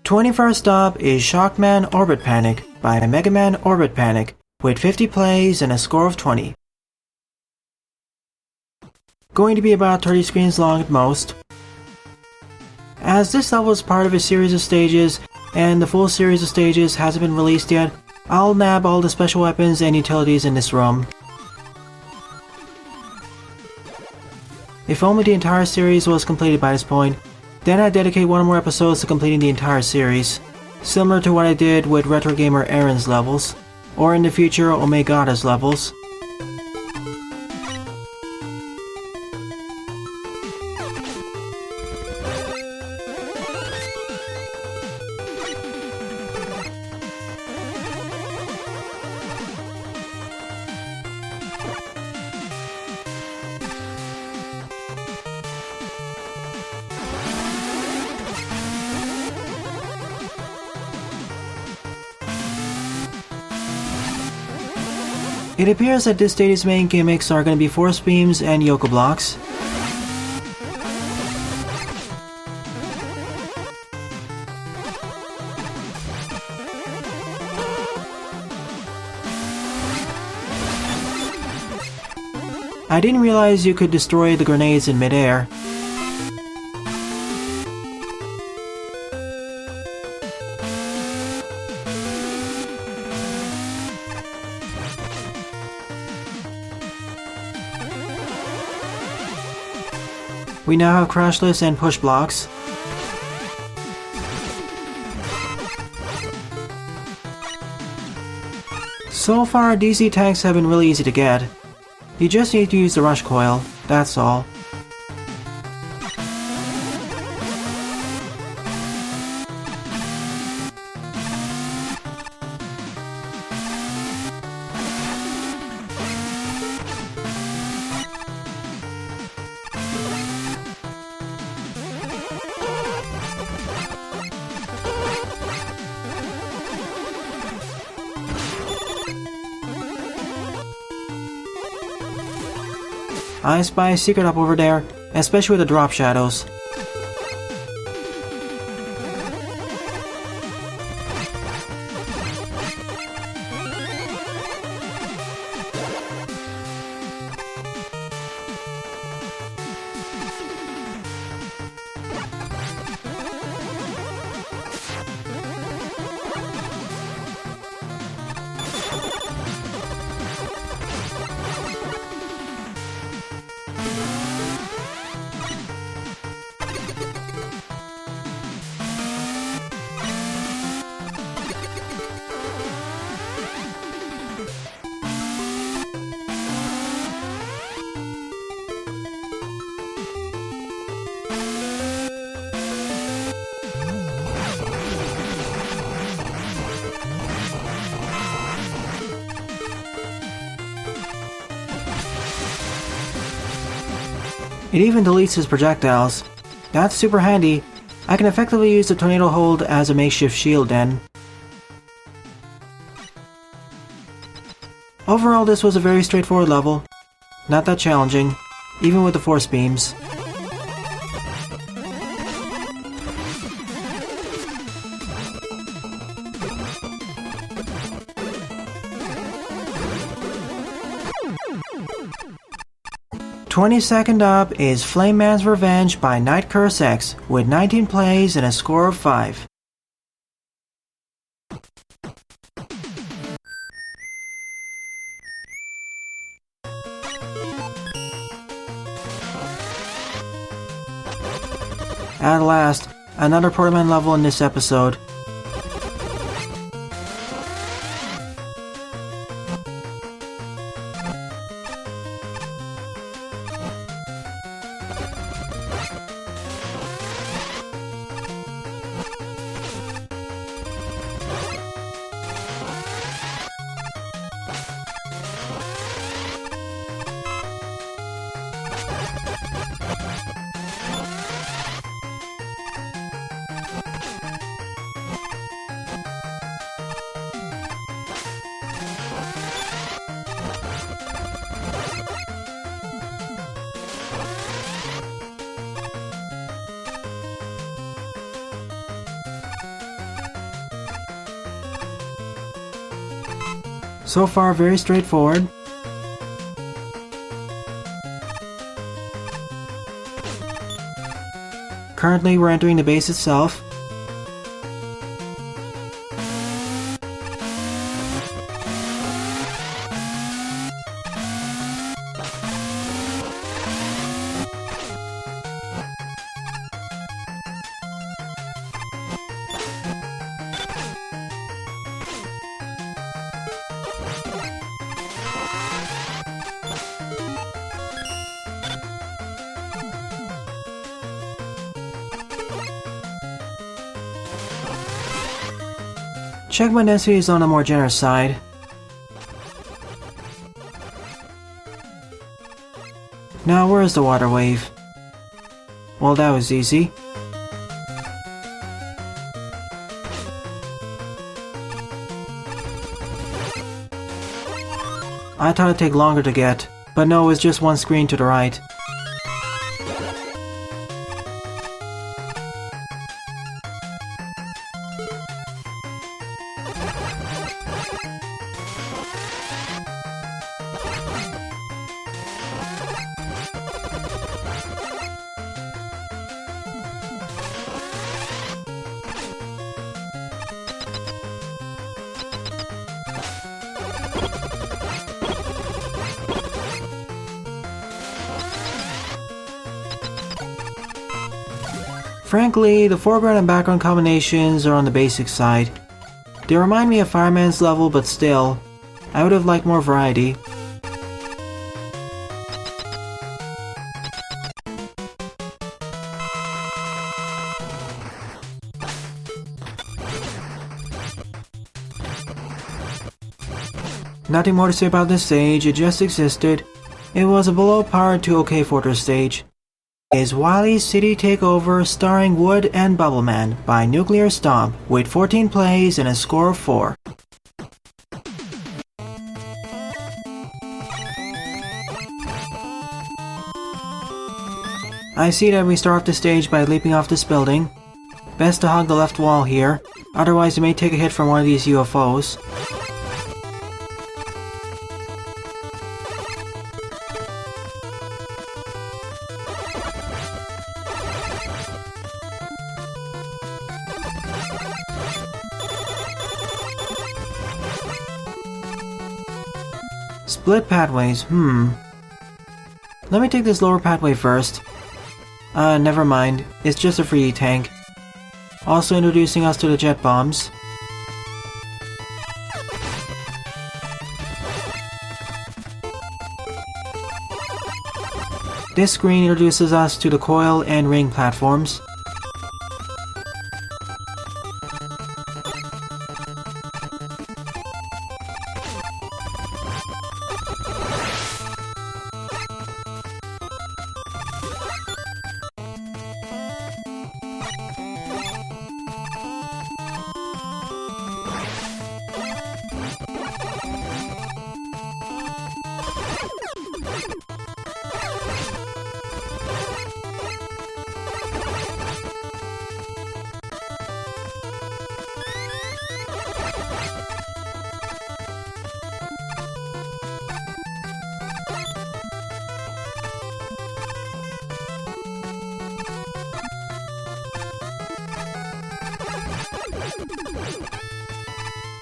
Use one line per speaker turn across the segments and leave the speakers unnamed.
21st up is Shockman Orbit Panic by Mega Man Orbit Panic with 50 plays and a score of 20. Going to be about 30 screens long at most. As this level is part of a series of stages and the full series of stages hasn't been released yet, I'll nab all the special weapons and utilities in this room. If only the entire series was completed by this point, then I'd dedicate one or more episodes to completing the entire series, similar to what I did with Retro Gamer Aaron's levels, or in the future Omegada's levels. It appears that this stage's main gimmicks are going to be force beams and Yoko blocks. I didn't realize you could destroy the grenades in midair. We now have crash lifts and push blocks. So far, DC tanks have been really easy to get. You just need to use the rush coil, that's all. I spy a secret up over there, especially with the drop shadows. It even deletes his projectiles. That's super handy. I can effectively use the tornado hold as a makeshift shield then. Overall, this was a very straightforward level. Not that challenging, even with the force beams. "22nd up is Flamemans Revenge by NightCurseX with 19 plays and a score of 5. At last, another Portman level in this episode. So far, very straightforward. Currently, we're entering the base itself. Checkpoint density is on the more generous side. Now where is the water wave? Well, that was easy. I thought it'd take longer to get, but no, it was just one screen to the right. Frankly, the foreground and background combinations are on the basic side. They remind me of Fireman's level, but still, I would have liked more variety. Nothing more to say about this stage, it just existed. It was a below par to okay Fortress stage. Is Wily's City Takeover starring Wood and Bubbleman by Nuclearstomp with 14 plays and a score of 4. I see that we start off the stage by leaping off this building. Best to hug the left wall here, otherwise you may take a hit from one of these UFOs. Split pathways, Let me take this lower pathway first. Never mind, it's just a free tank. Also introducing us to the jet bombs. This screen introduces us to the coil and ring platforms.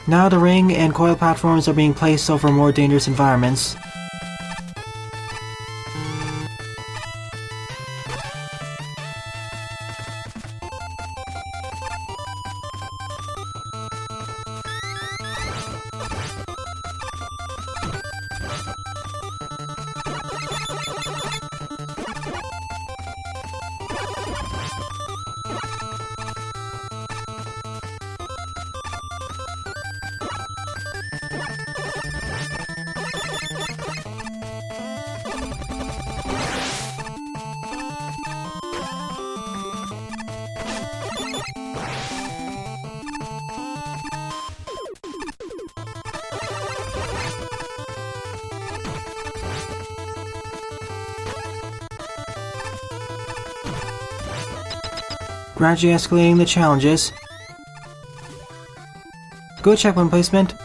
Now the ring and coil platforms are being placed over more dangerous environments. Gradually escalating the challenges. Good checkpoint placement.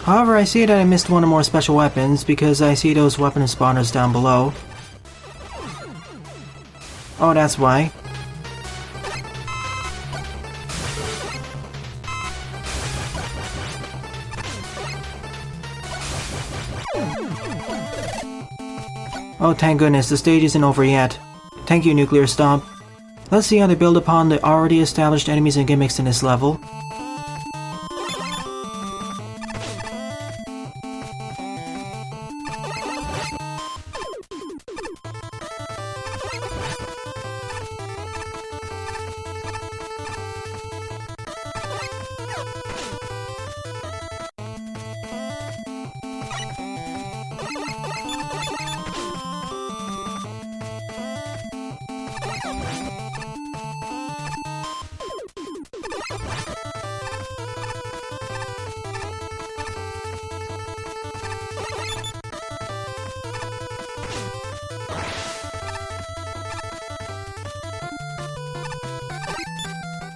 However, I see that I missed one or more special weapons because I see those weapon spawners down below. Oh, that's why. Oh, thank goodness, the stage isn't over yet. Thank you, Nuclearstomp. Let's see how they build upon the already established enemies and gimmicks in this level.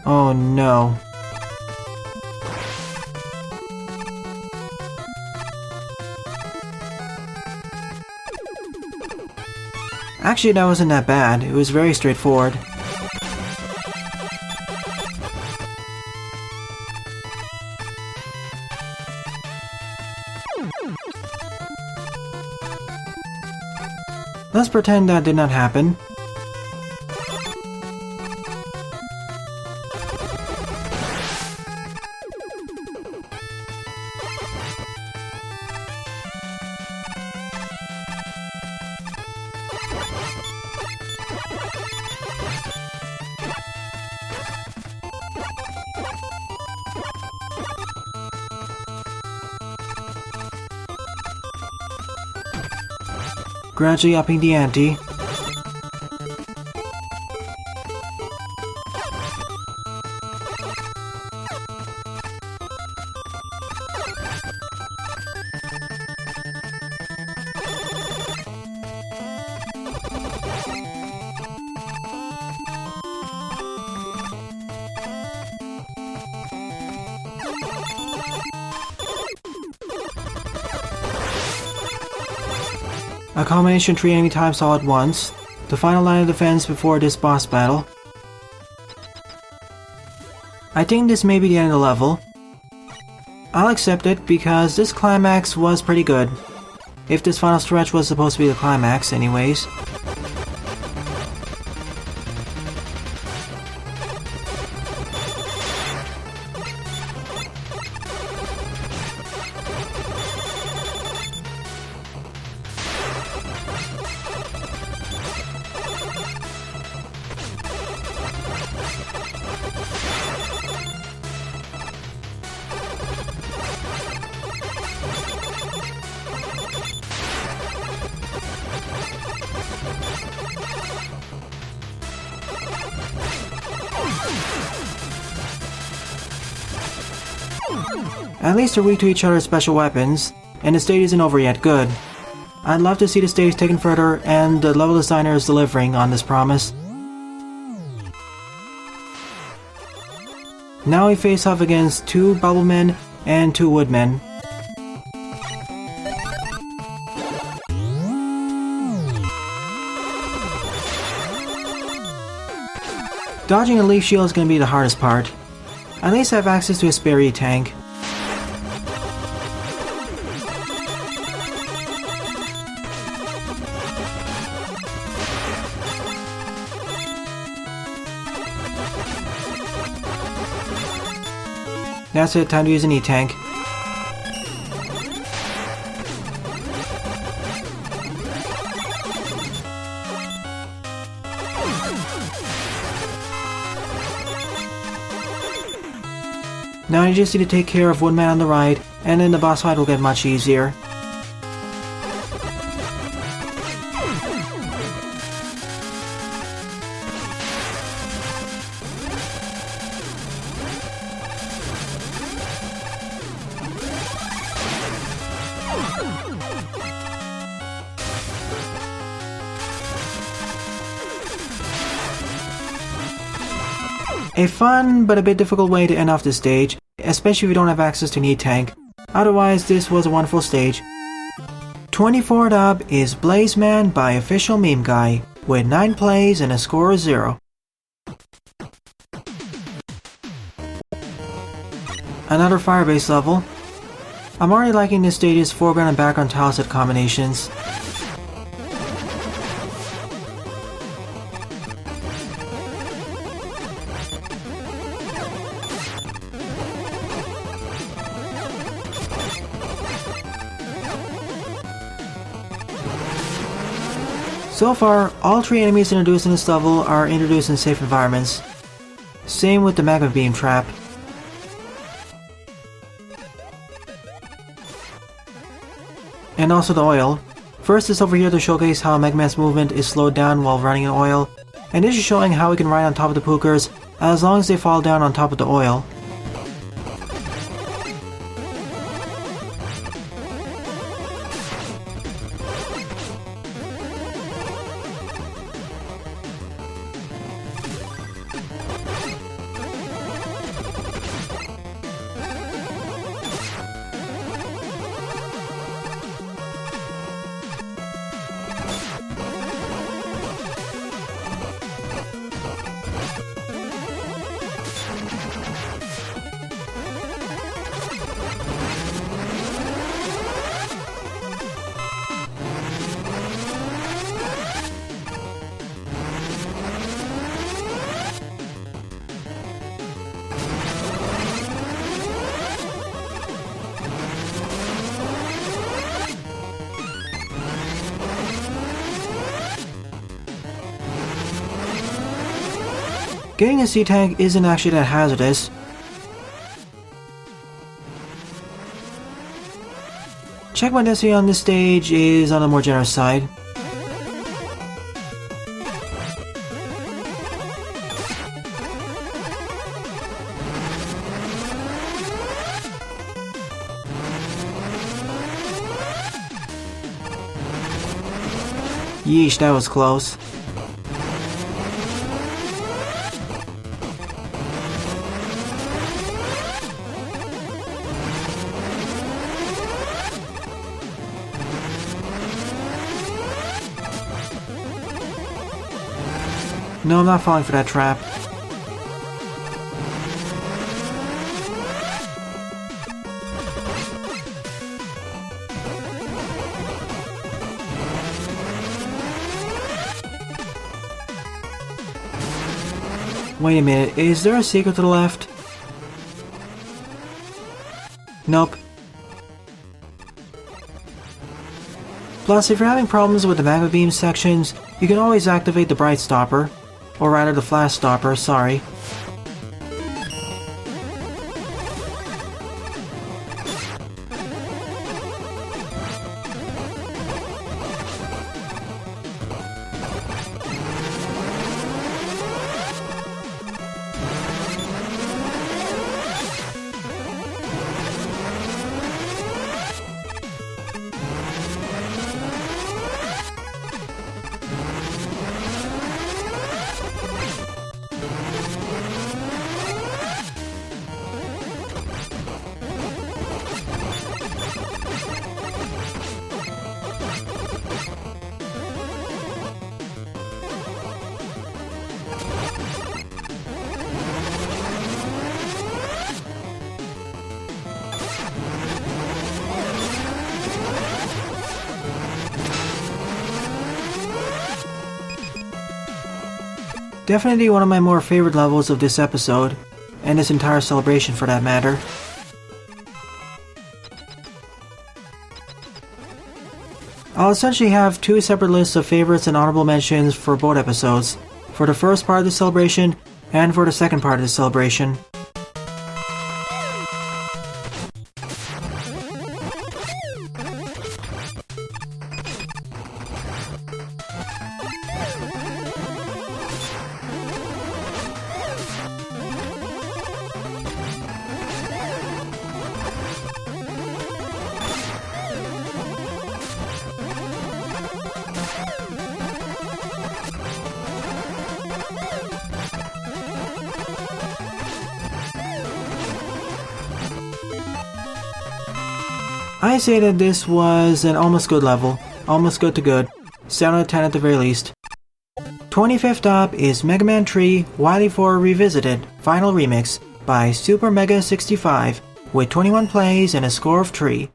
Oh no. Actually, that wasn't that bad. It was very straightforward. Let's pretend that did not happen. Gradually upping the ante. A combination 3 enemy types all at once. The final line of defense before this boss battle. I think this may be the end of the level. I'll accept it because this climax was pretty good. If this final stretch was supposed to be the climax anyways. At least they're weak to each other's special weapons, and the stage isn't over yet. Good. I'd love to see the stage taken further, and the level designer is delivering on this promise. Now we face off against 2 Bubblemen and 2 Woodmen. Dodging a leaf shield is going to be the hardest part. At least I have access to a spare E-tank. That's it, time to use an E-tank. Now I just need to take care of one man on the right, and then the boss fight will get much easier. A fun but a bit difficult way to end off this stage, especially if you don't have access to an E-tank. Otherwise, this was a wonderful stage. 24th up is Blazeman by OfficialMemeGuy, with 9 plays and a score of 0. Another fire-based level. I'm already liking this stage's foreground and background tileset combinations. So far, all 3 enemies introduced in this level are introduced in safe environments. Same with the magma beam trap. And also the oil. First is over here to showcase how Megaman's movement is slowed down while running in oil, and this is showing how he can ride on top of the Pookers as long as they fall down on top of the oil. Getting a C-Tank isn't actually that hazardous. Checkpoint density on this stage is on the more generous side. Yeesh, that was close. No, I'm not falling for that trap. Wait a minute, is there a secret to the left? Nope. Plus, if you're having problems with the magma beam sections, you can always activate the bright stopper. Or rather the flash stopper, sorry. Definitely one of my more favorite levels of this episode, and this entire celebration for that matter. I'll essentially have 2 separate lists of favorites and honorable mentions for both episodes, for the first part of the celebration, and for the second part of the celebration. I say that this was an almost good level, almost good to good, 7 out of 10 at the very least. 25th up is Mega Man 3 Wily 4 Revisited Final Remix by SuperMega65 with 21 plays and a score of 3.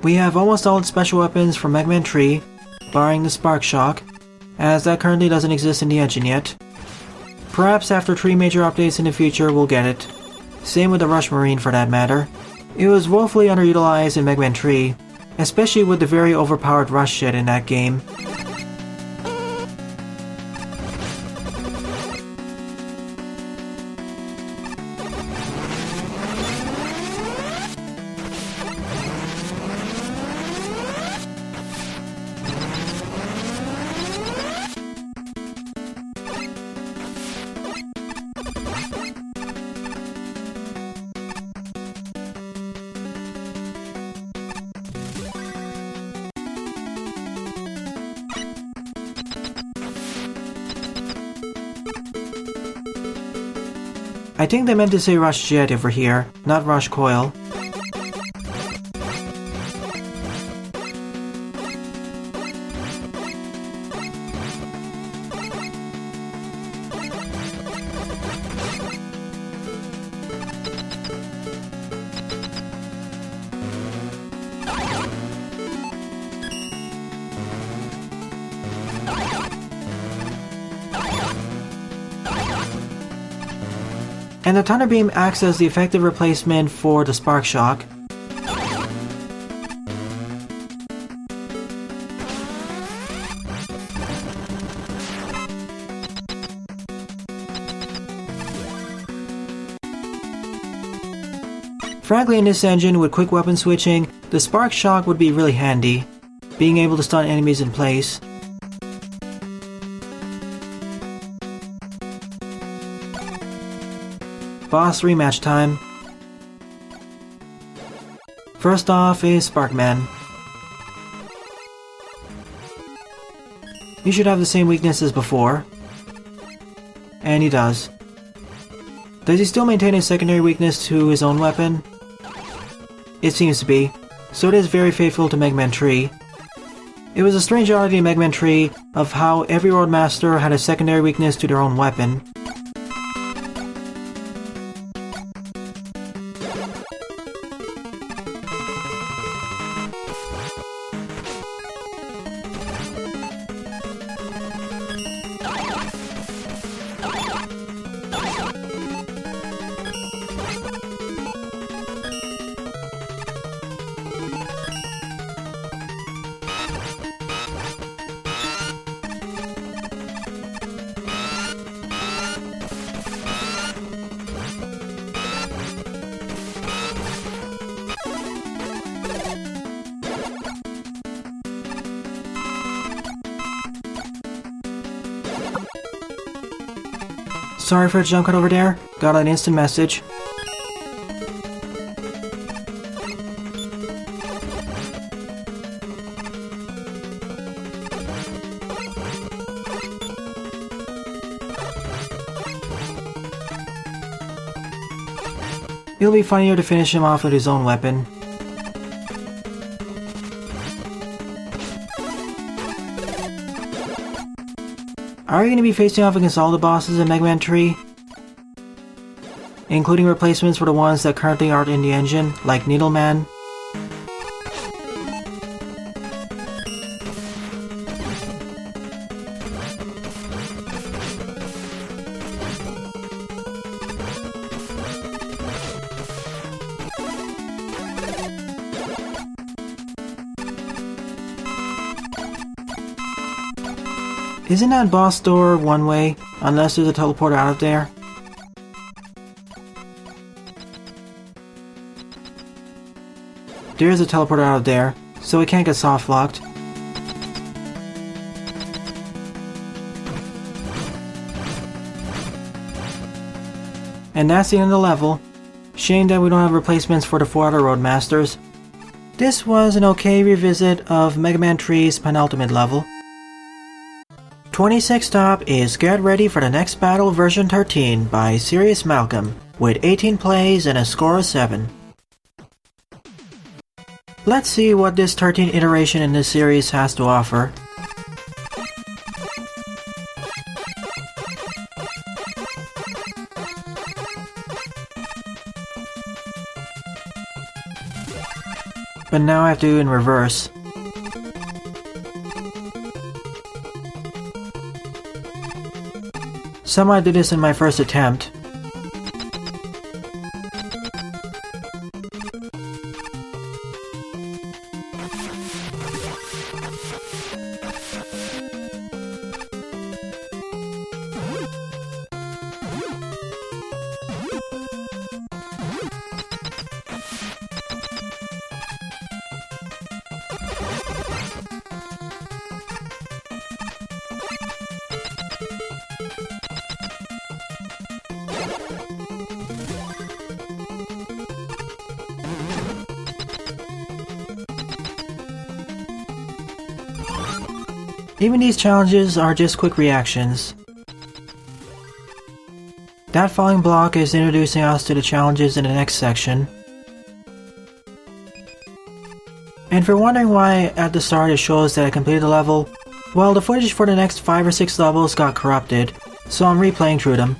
We have almost all the special weapons from Mega Man 3, barring the Spark Shock, as that currently doesn't exist in the engine yet. Perhaps after 3 major updates in the future we'll get it. Same with the Rush Marine for that matter. It was woefully underutilized in Mega Man 3, especially with the very overpowered Rush shit in that game. I think they meant to say Rush Jet over here, not Rush Coil. And the Thunder Beam acts as the effective replacement for the Spark Shock. Frankly, in this engine with quick weapon switching, the Spark Shock would be really handy, being able to stun enemies in place. Boss rematch time. First off is Sparkman. He should have the same weakness as before. And he does. Does he still maintain a secondary weakness to his own weapon? It seems to be. So it is very faithful to Mega Man 3. It was a strange oddity in Mega Man 3 of how every Roadmaster had a secondary weakness to their own weapon. Sorry for the jump cut over there, got an instant message. It'll be funnier to finish him off with his own weapon. Are you going to be facing off against all the bosses in Mega Man 3? Including replacements for the ones that currently aren't in the engine, like Needleman? Isn't that boss door one way, unless there's a teleporter out of there? There is a teleporter out of there, so it can't get soft locked. And that's the end of the level. Shame that we don't have replacements for the 4 other Roadmasters. This was an okay revisit of Mega Man 3's penultimate level. 26th up is Get Ready for the Next Battle version 13 by Serious Malcolm, with 18 plays and a score of 7. Let's see what this 13th iteration in this series has to offer. But now I have to do it in reverse. Somehow I did this in my first attempt. Even these challenges are just quick reactions. That following block is introducing us to the challenges in the next section. And if you're wondering why at the start it shows that I completed the level, well, the footage for the next 5 or 6 levels got corrupted, so I'm replaying through them.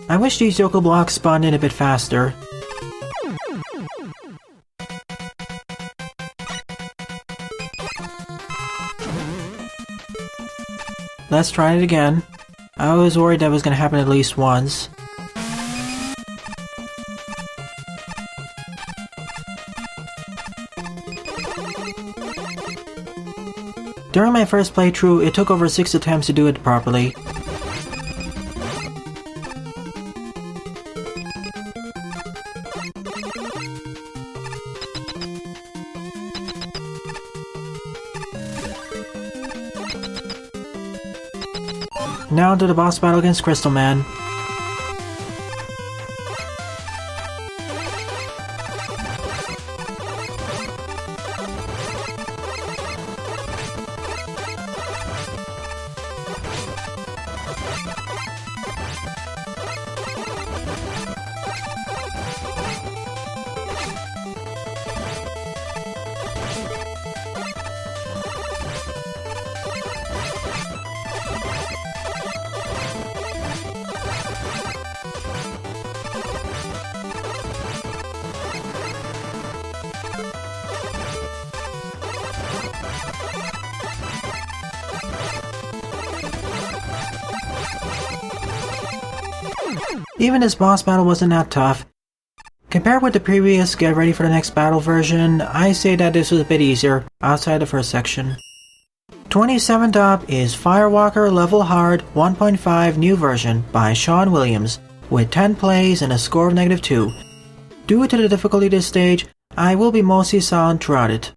I wish these Yoko blocks spawned in a bit faster. Let's try it again. I was worried that was gonna happen at least once. During my first playthrough, it took over 6 attempts to do it properly. Now to the boss battle against Crystal Man. Even this boss battle wasn't that tough. Compared with the previous Get Ready for the Next Battle version, I say that this was a bit easier, outside the first section. 27th up is Firewalker Level Hard 1.5 New Version by Shaun Williams, with 10 plays and a score of -2. Due to the difficulty of this stage, I will be mostly silent throughout it.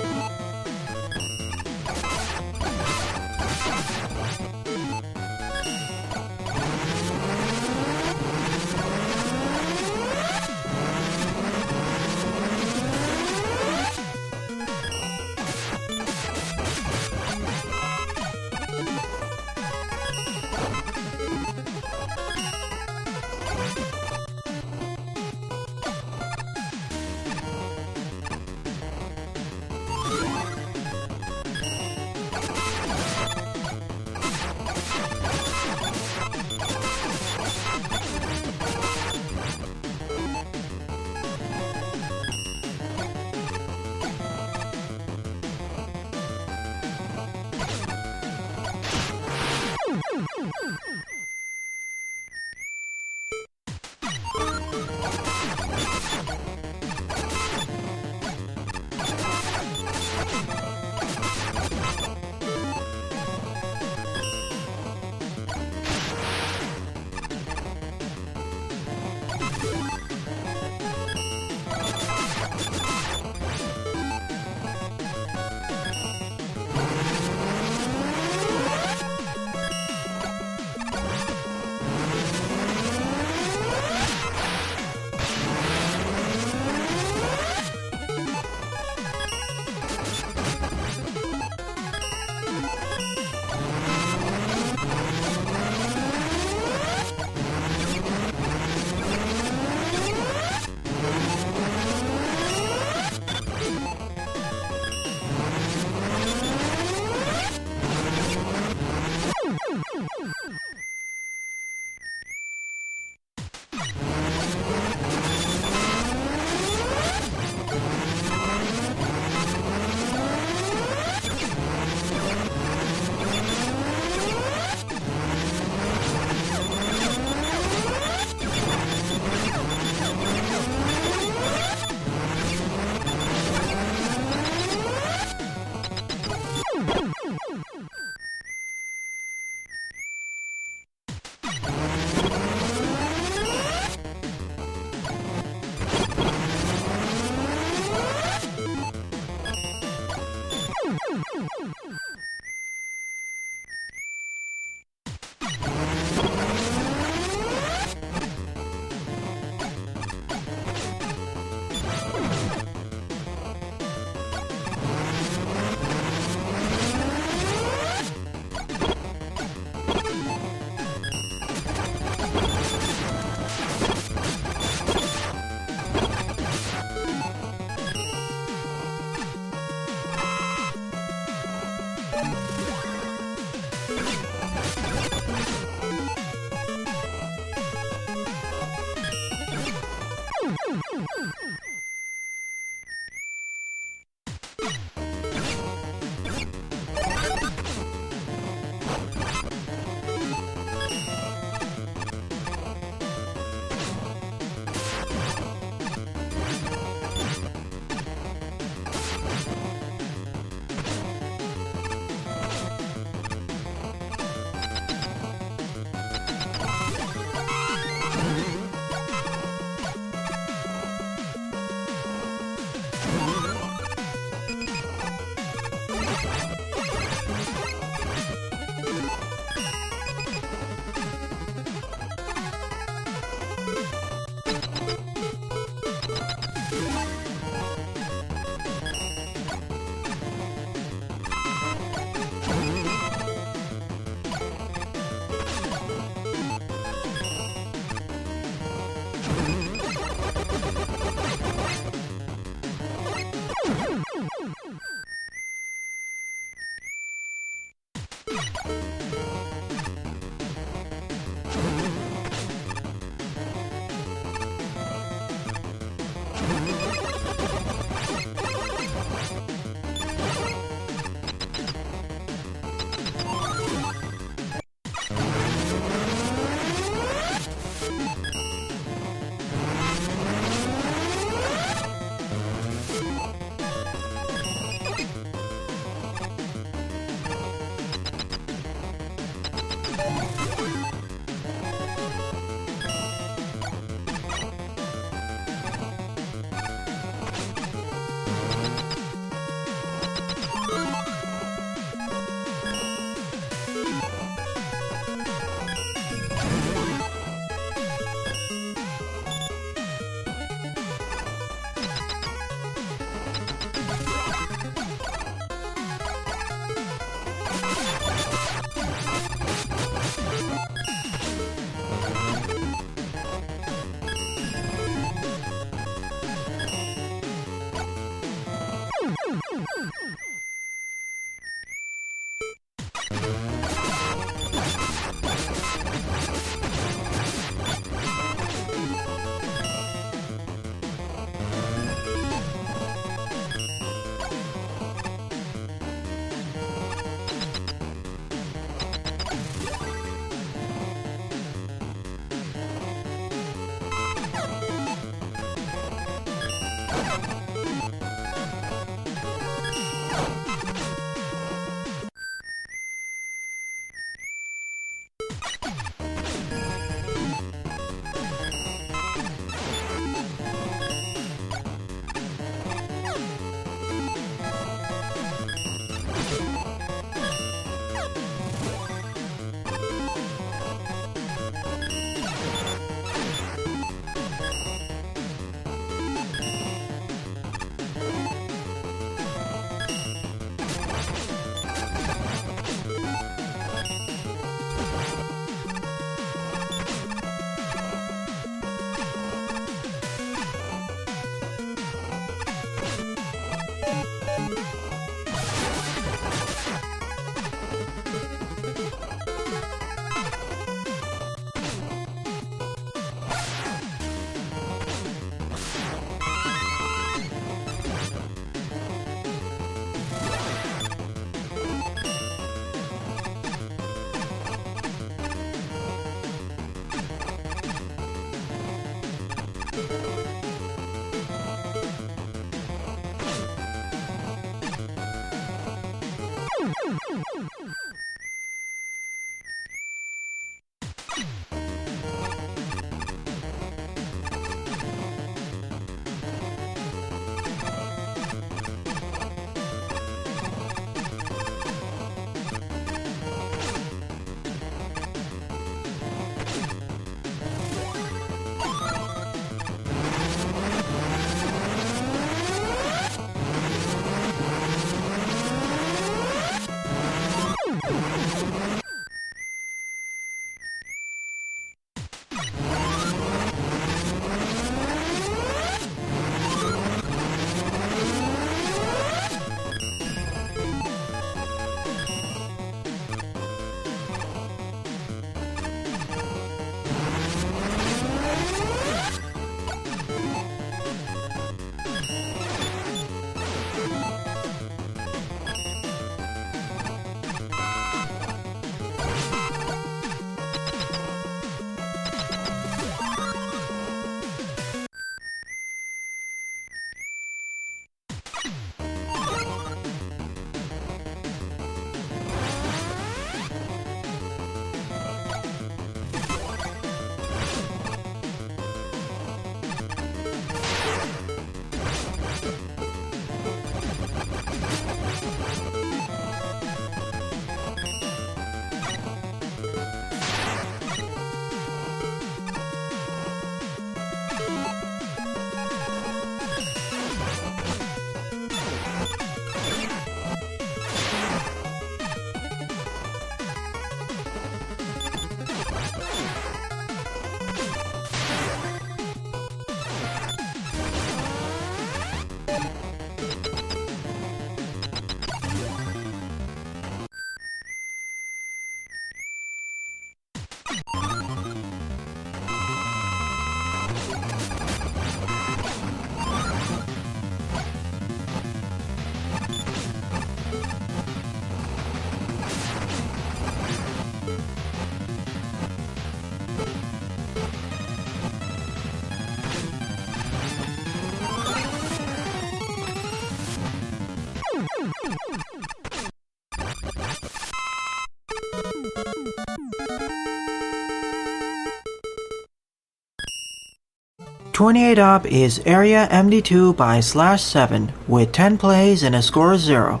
28 up is Area MD2 by /7 with 10 plays and a score of 0.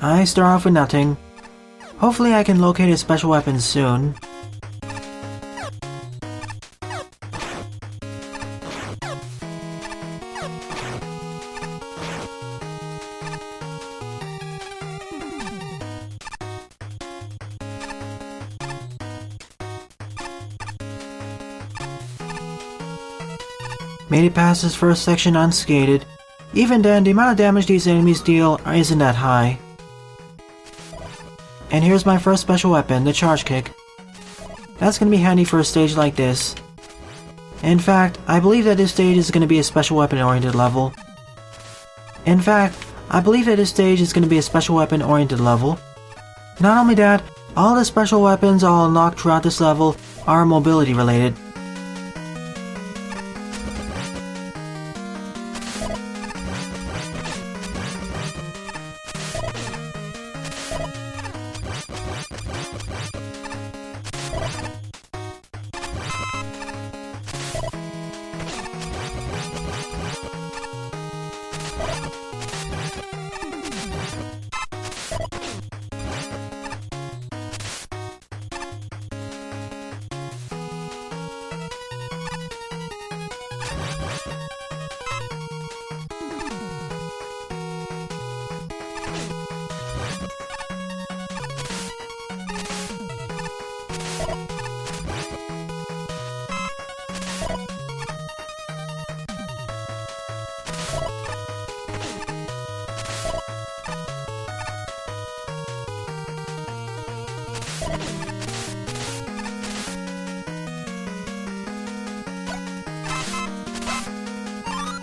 I start off with nothing. Hopefully I can locate a special weapon soon. Made it past this first section unscathed. Even then, the amount of damage these enemies deal isn't that high. And here's my first special weapon, the Charge Kick. That's gonna be handy for a stage like this. In fact, I believe that this stage is gonna be a special weapon oriented level. Not only that, all the special weapons I'll unlock throughout this level are mobility related.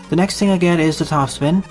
The next thing I get is the top spin.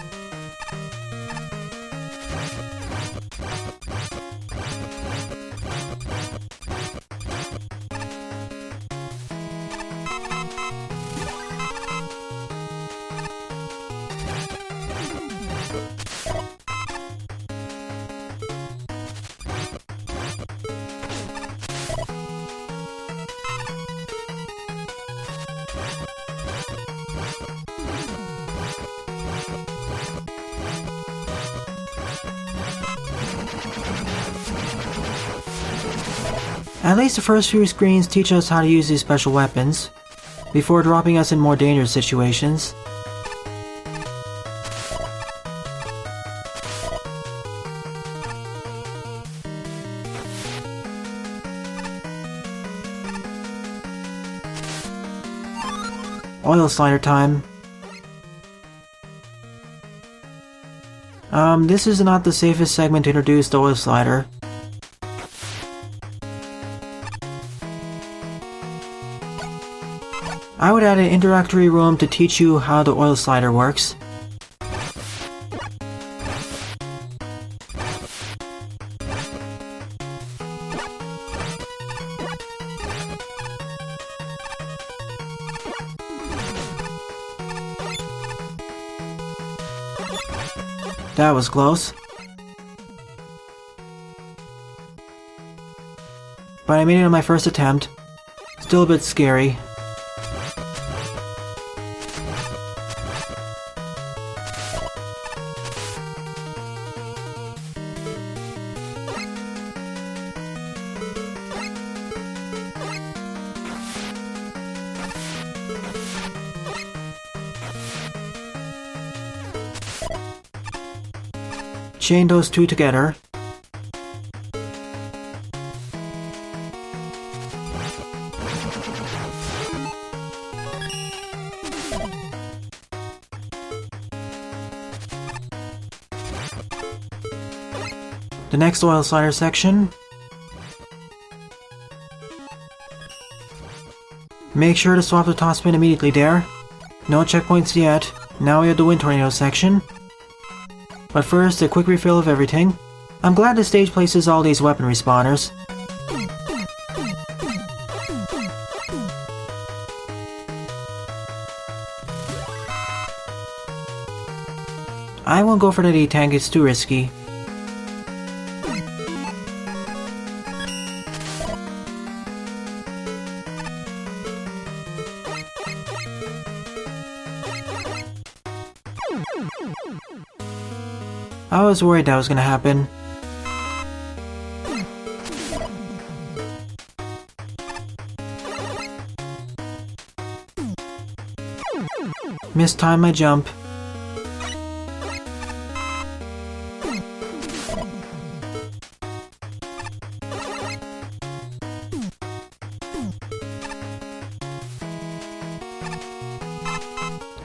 At least the first few screens teach us how to use these special weapons, before dropping us in more dangerous situations. Oil slider time. This is not the safest segment to introduce the oil slider. I would add an introductory room to teach you how the oil slider works. That was close. But I made it on my first attempt. Still a bit scary. Chain those two together. The next oil slider section. Make sure to swap the top spin immediately there. No checkpoints yet. Now we have the wind tornado section. But first, a quick refill of everything. I'm glad the stage places all these weapon respawners. I won't go for the D-tank, it's too risky. I was worried that was gonna happen. Mistimed my jump.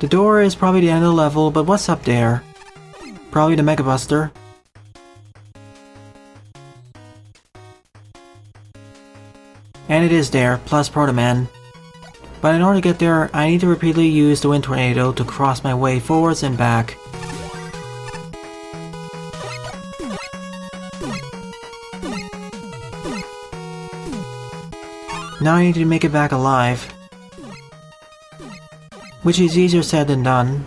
The door is probably the end of the level, but what's up there? Probably the Mega Buster. And it is there, plus Proto-Man. But in order to get there, I need to repeatedly use the Wind Tornado to cross my way forwards and back. Now I need to make it back alive. Which is easier said than done.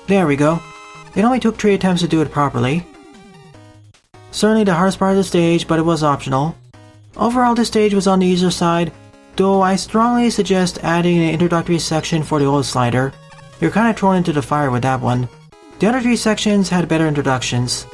There we go. It only took 3 attempts to do it properly. Certainly the hardest part of the stage, but it was optional. Overall, this stage was on the easier side, though I strongly suggest adding an introductory section for the old slider. You're kinda thrown into the fire with that one. The other 3 sections had better introductions.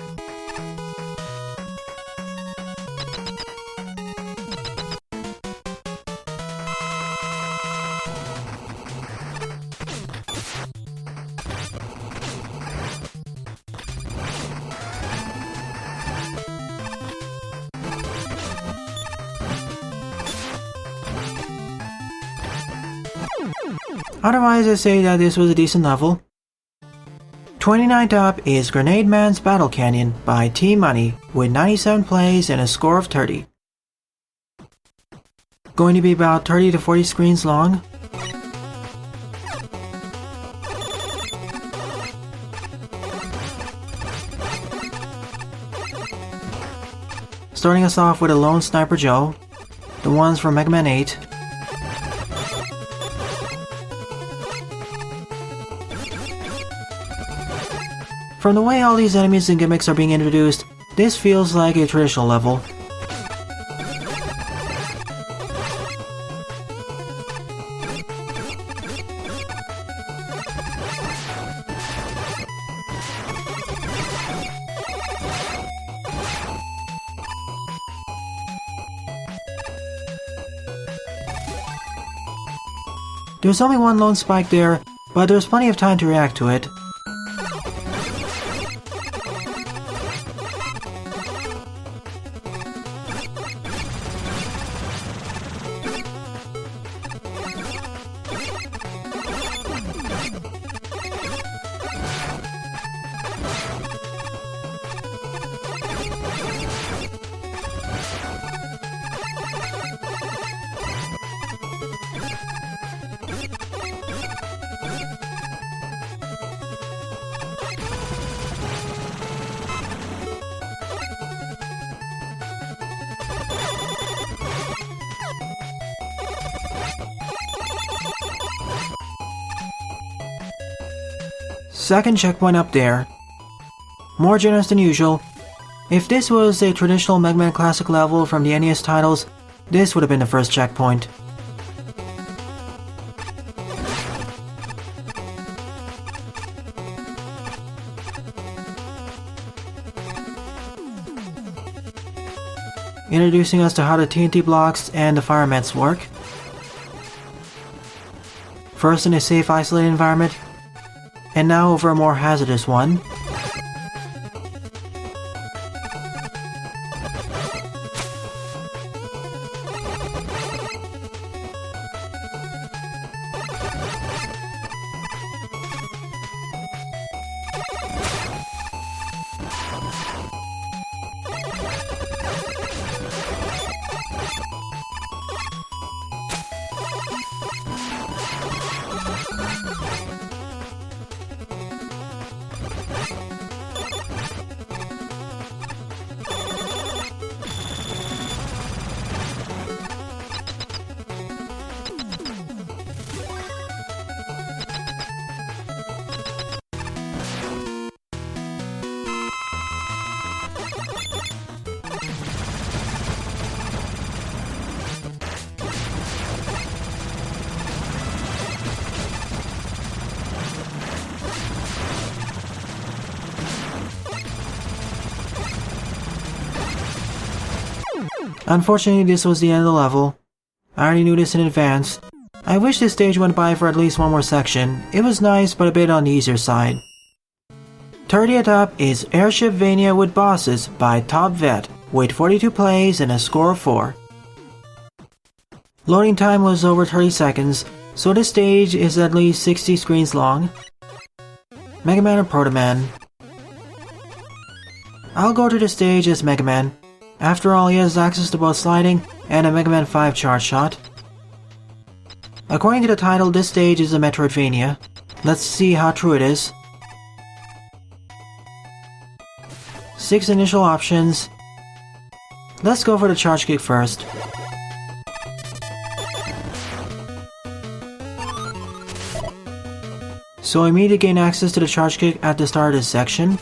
Otherwise, I say that this was a decent level. 29th up is Grenade Man's Battle Canyon by Team Money with 97 plays and a score of 30. Going to be about 30 to 40 screens long. Starting us off with a Lone Sniper Joe, the ones from Mega Man 8. From the way all these enemies and gimmicks are being introduced, this feels like a traditional level. There's only one lone spike there, but there's plenty of time to react to it. Second checkpoint up there. More generous than usual. If this was a traditional Mega Man Classic level from the NES titles, this would have been the first checkpoint. Introducing us to how the TNT blocks and the fire mets work. First in a safe isolated environment. and now over a more hazardous one. Unfortunately, this was the end of the level. I already knew this in advance. I wish this stage went by for at least one more section. It was nice, but a bit on the easier side. 30th up is Airship Vania with Bosses by Tobvet, with 42 plays and a score of 4. Loading time was over 30 seconds, so this stage is at least 60 screens long. Mega Man or Proto Man? I'll go to the stage as Mega Man. After all, he has access to both sliding and a Mega Man 5 charge shot. According to the title, this stage is a Metroidvania. Let's see how true it is. 6 initial options. Let's go for the charge kick first. So I immediately gain access to the charge kick at the start of this section.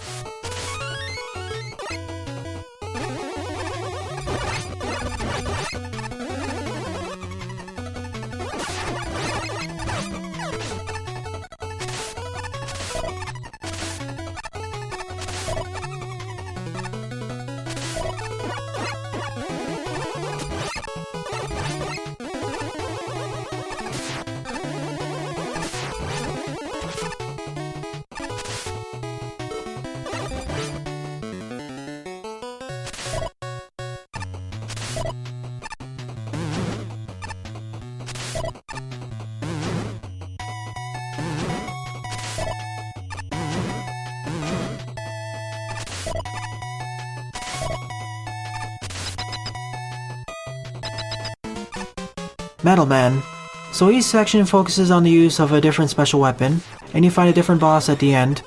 Metal Man. So each section focuses on the use of a different special weapon, and you fight a different boss at the end.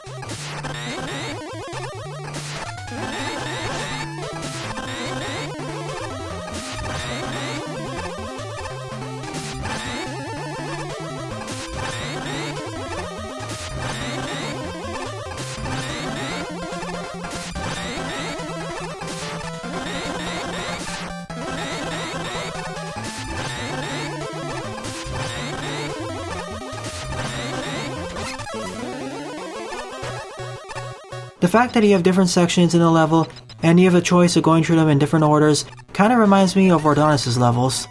The fact that you have different sections in the level, and you have a choice of going through them in different orders, kinda reminds me of Ordonis' levels.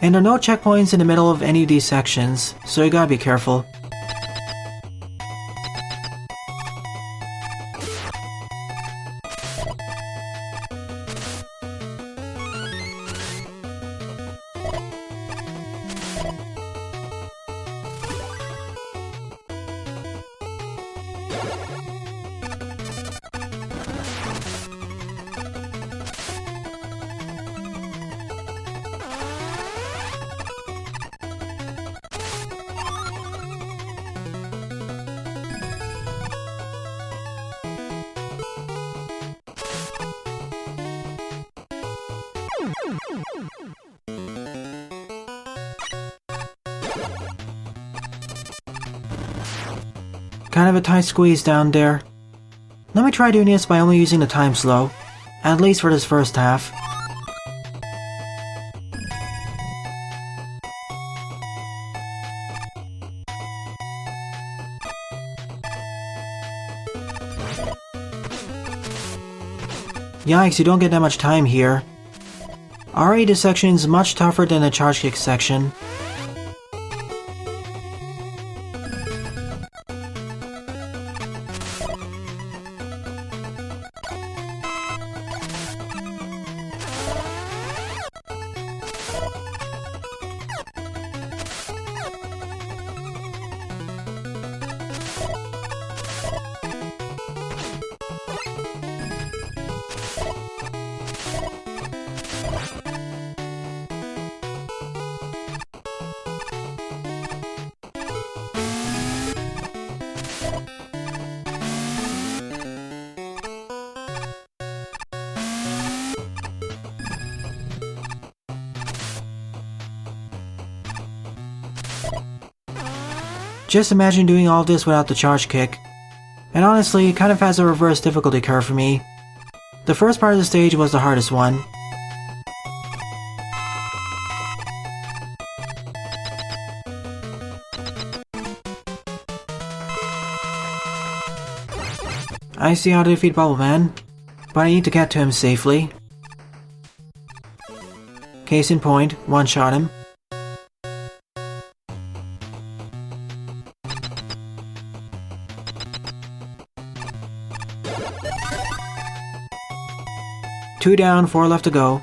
And there are no checkpoints in the middle of any of these sections, so you gotta be careful. Kind of a tight squeeze down there. Let me try doing this by only using the time slow, at least for this first half. Yikes, you don't get that much time here. Already this section is much tougher than the charge kick section. Just imagine doing all this without the charge kick. And honestly, it kind of has a reverse difficulty curve for me. The first part of the stage was the hardest one. I see how to defeat Bubbleman, but I need to get to him safely. Case in point, one-shot him. Two down, 4 left to go.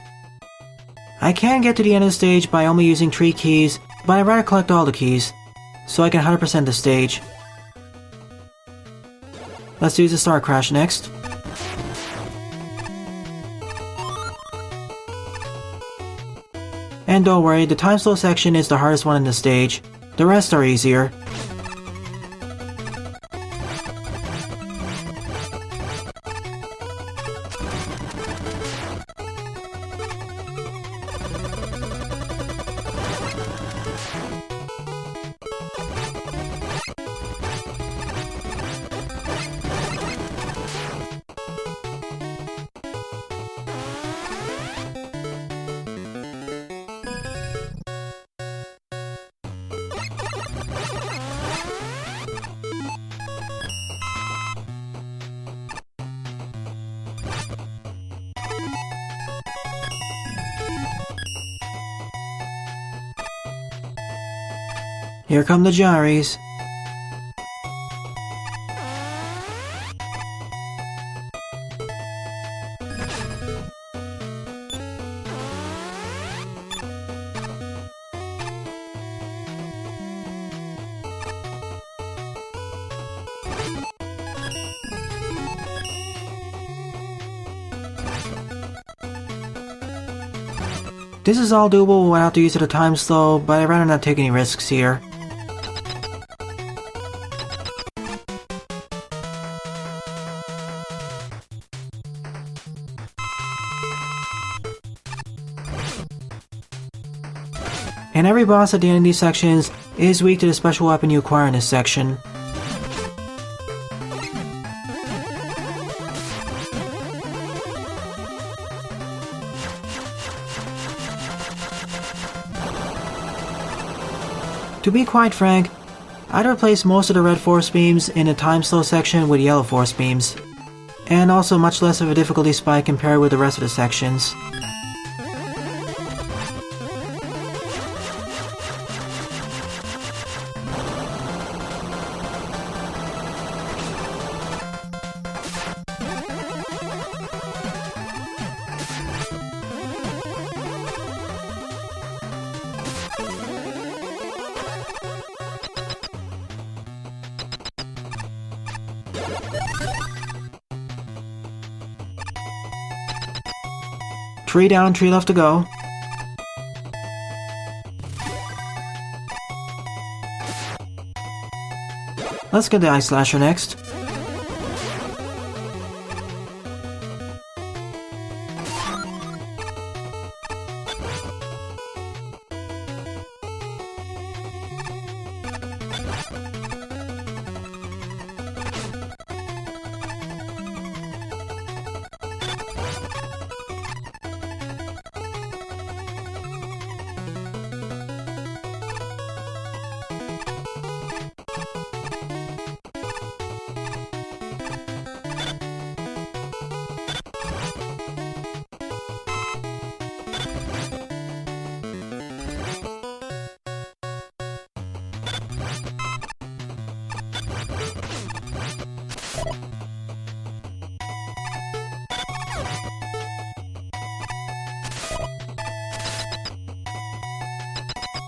I can get to the end of the stage by only using 3 keys, but I'd rather collect all the keys, so I can 100% the stage. Let's use the Star Crash next. And don't worry, the time slow section is the hardest one in the stage. The rest are easier. Here come the gyries. This is all doable without the use of the time slow, but I'd rather not take any risks here. And every boss at the end of these sections is weak to the special weapon you acquire in this section. To be quite frank, I'd replace most of the red force beams in the time slow section with yellow force beams, and also much less of a difficulty spike compared with the rest of the sections. Three down, 3 left to go. Let's get the Ice Slasher next.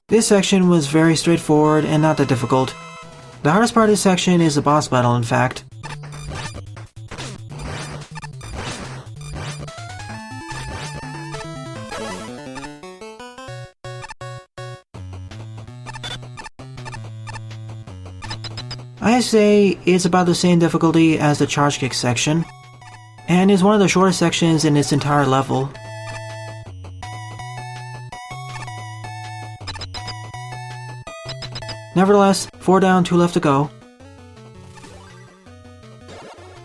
This section was very straightforward and not that difficult. The hardest part of this section is the boss battle, in fact. I say it's about the same difficulty as the charge kick section, and is one of the shortest sections in its entire level. Nevertheless, 4 down, 2 left to go.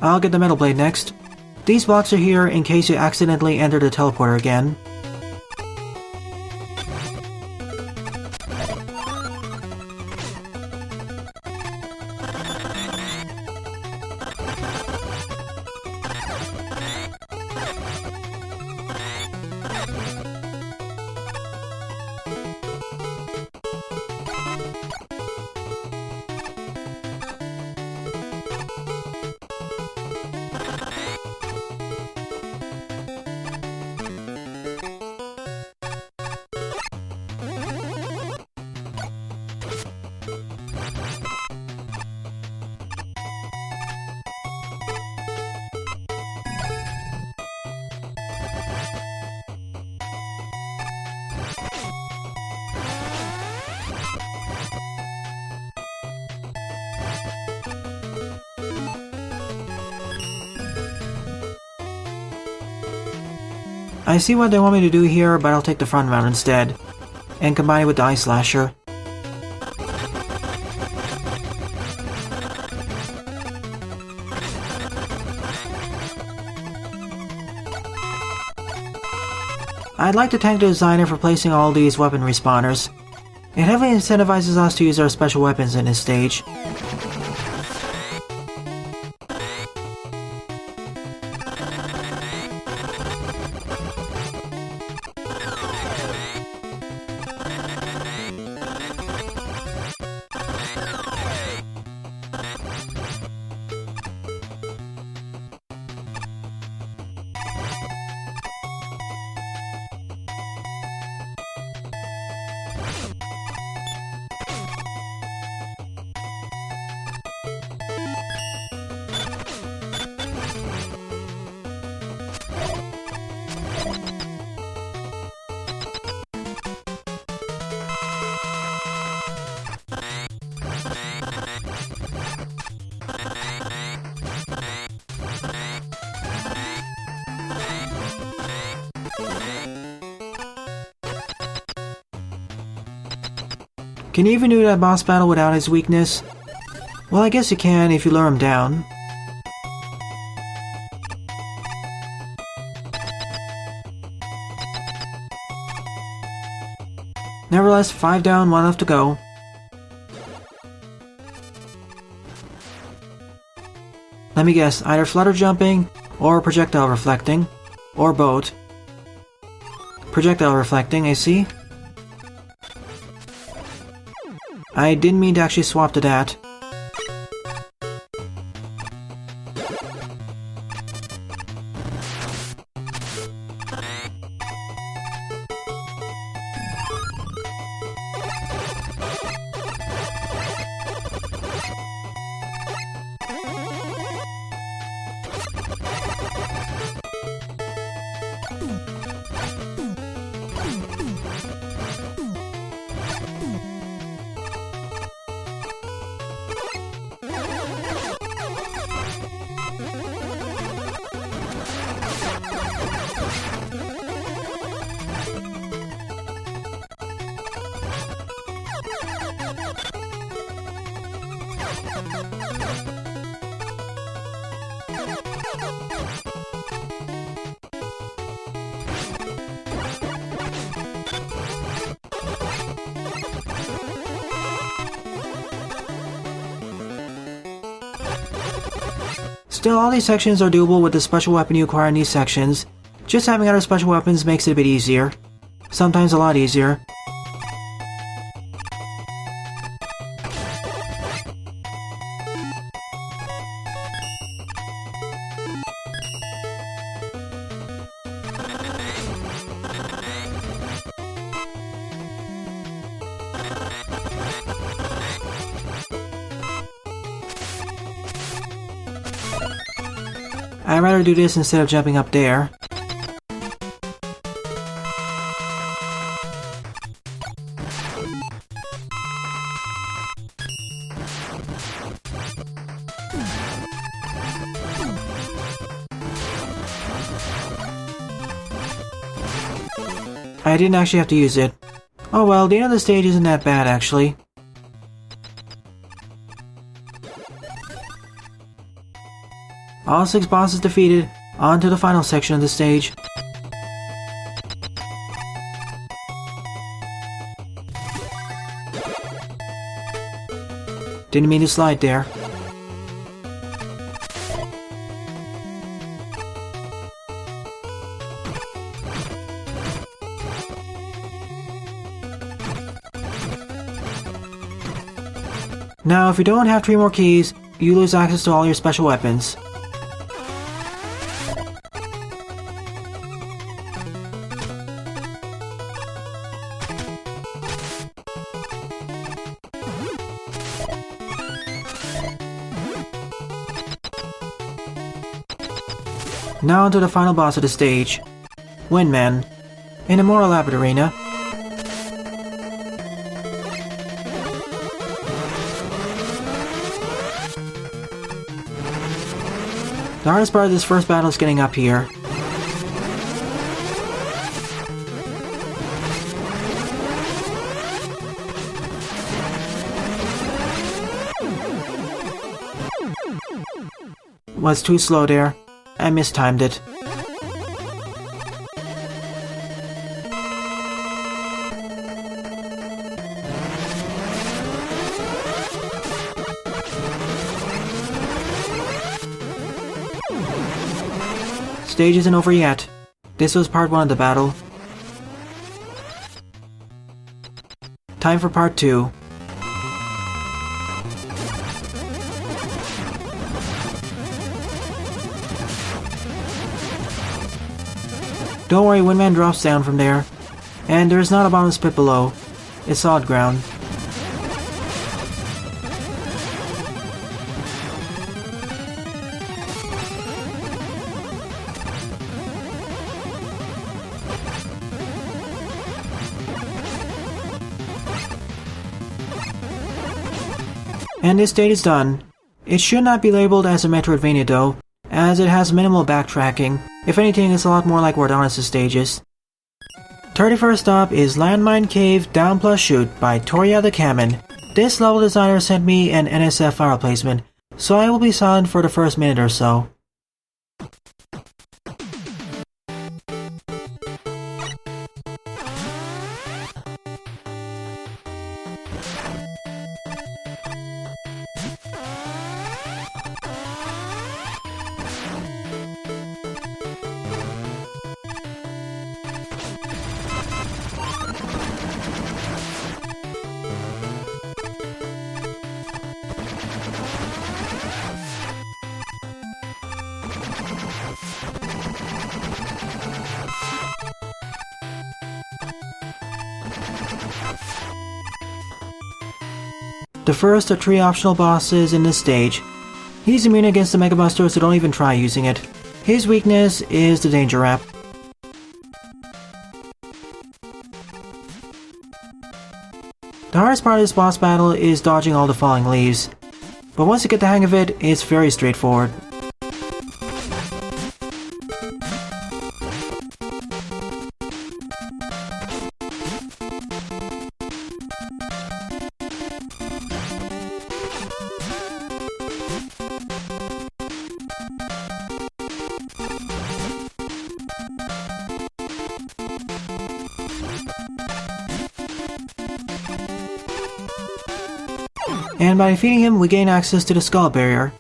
I'll get the Metal Blade next. These blocks are here in case you accidentally enter the teleporter again. I see what they want me to do here, but I'll take the front mount instead, and combine it with the Ice Slasher. I'd like to thank the designer for placing all these weapon respawners. It heavily incentivizes us to use our special weapons in this stage. Can you even do that boss battle without his weakness? Well, I guess you can if you lure him down. Nevertheless, 5 down, 1 left to go. Let me guess, either flutter jumping, or projectile reflecting, or both. Projectile reflecting, I see. I didn't mean to actually swap to that. Still, all these sections are doable with the special weapon you acquire in these sections. Just having other special weapons makes it a bit easier. Sometimes a lot easier. I'd rather do this instead of jumping up there. I didn't actually have to use it. Oh well, the end of the stage isn't that bad actually. All 6 bosses defeated, on to the final section of the stage. Didn't mean to slide there. Now, if you don't have 3 more keys, you lose access to all your special weapons. Now onto the final boss of the stage, Windman, in a more elaborate arena. The hardest part of this first battle is getting up here. Was too slow there. I mistimed it. Stage isn't over yet. This was part 1 of the battle. Time for part 2. Don't worry, Windman drops down from there. And there is not a bottomless pit below. It's solid ground. And this stage is done. It should not be labeled as a Metroidvania though, as it has minimal backtracking. If anything, it's a lot more like Veranoire's stages. 31st up is Landmine Cave Down Plus Shoot by Toryah the Camon. This level designer sent me an NSF file placement, so I will be silent for the first minute or so. The first of 3 optional bosses in this stage. He's immune against the Mega Busters, so don't even try using it. His weakness is the Danger Wrap. The hardest part of this boss battle is dodging all the falling leaves, but once you get the hang of it, it's very straightforward. And by defeating him, we gain access to the Skull Barrier.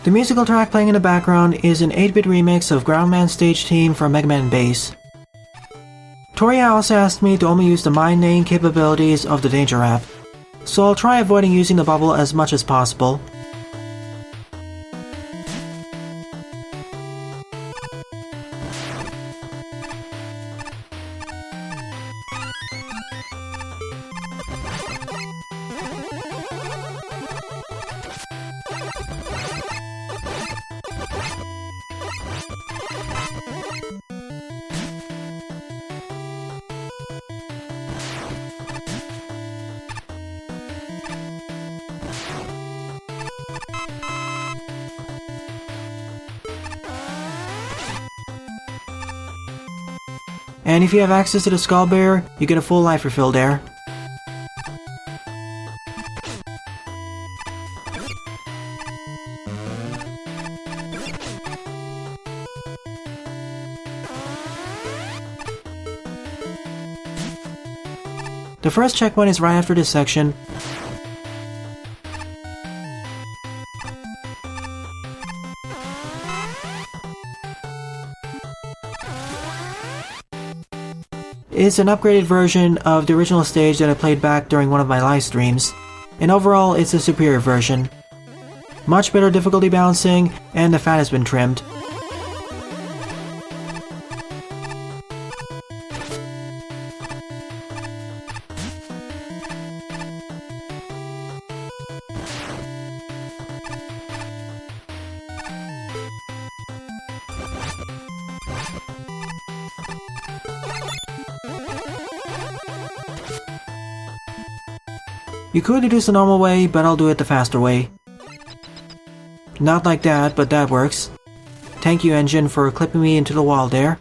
The musical track playing in the background is an 8-bit remix of Groundman's stage theme from Mega Man Bass. Toryah also asked me to only use the mind name capabilities of the Danger Wrap, so I'll try avoiding using the bubble as much as possible. And if you have access to the Skull Barrier, you get a full life refill there. The first checkpoint is right after this section. It's an upgraded version of the original stage that I played back during one of my live streams, and overall it's a superior version. Much better difficulty balancing, and the fat has been trimmed. You could do this the normal way, but I'll do it the faster way. Not like that, but that works. Thank you, engine, for clipping me into the wall there.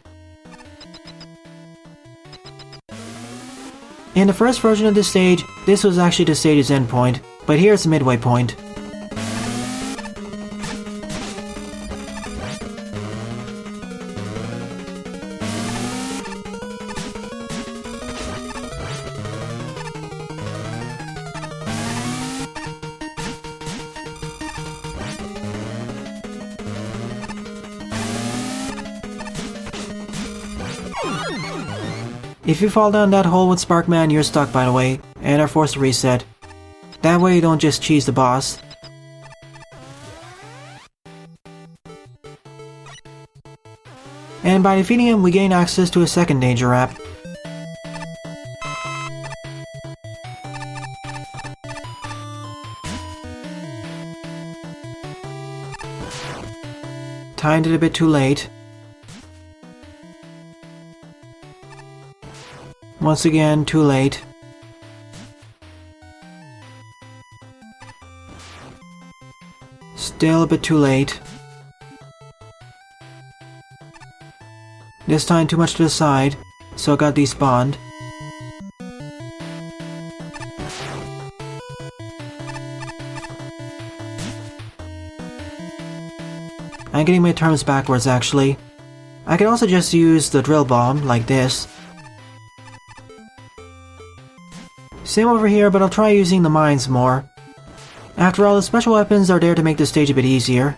In the first version of this stage, this was actually the stage's endpoint, but here it's the midway point. If you fall down that hole with Sparkman, you're stuck, by the way, and are forced to reset. That way you don't just cheese the boss. And by defeating him, we gain access to a second danger wrap. Timed it a bit too late. Once again, too late. Still a bit too late. This time too much to the side, so it got despawned. I'm getting my terms backwards actually. I could also just use the drill bomb, like this. Same over here, but I'll try using the mines more. After all, the special weapons are there to make the stage a bit easier.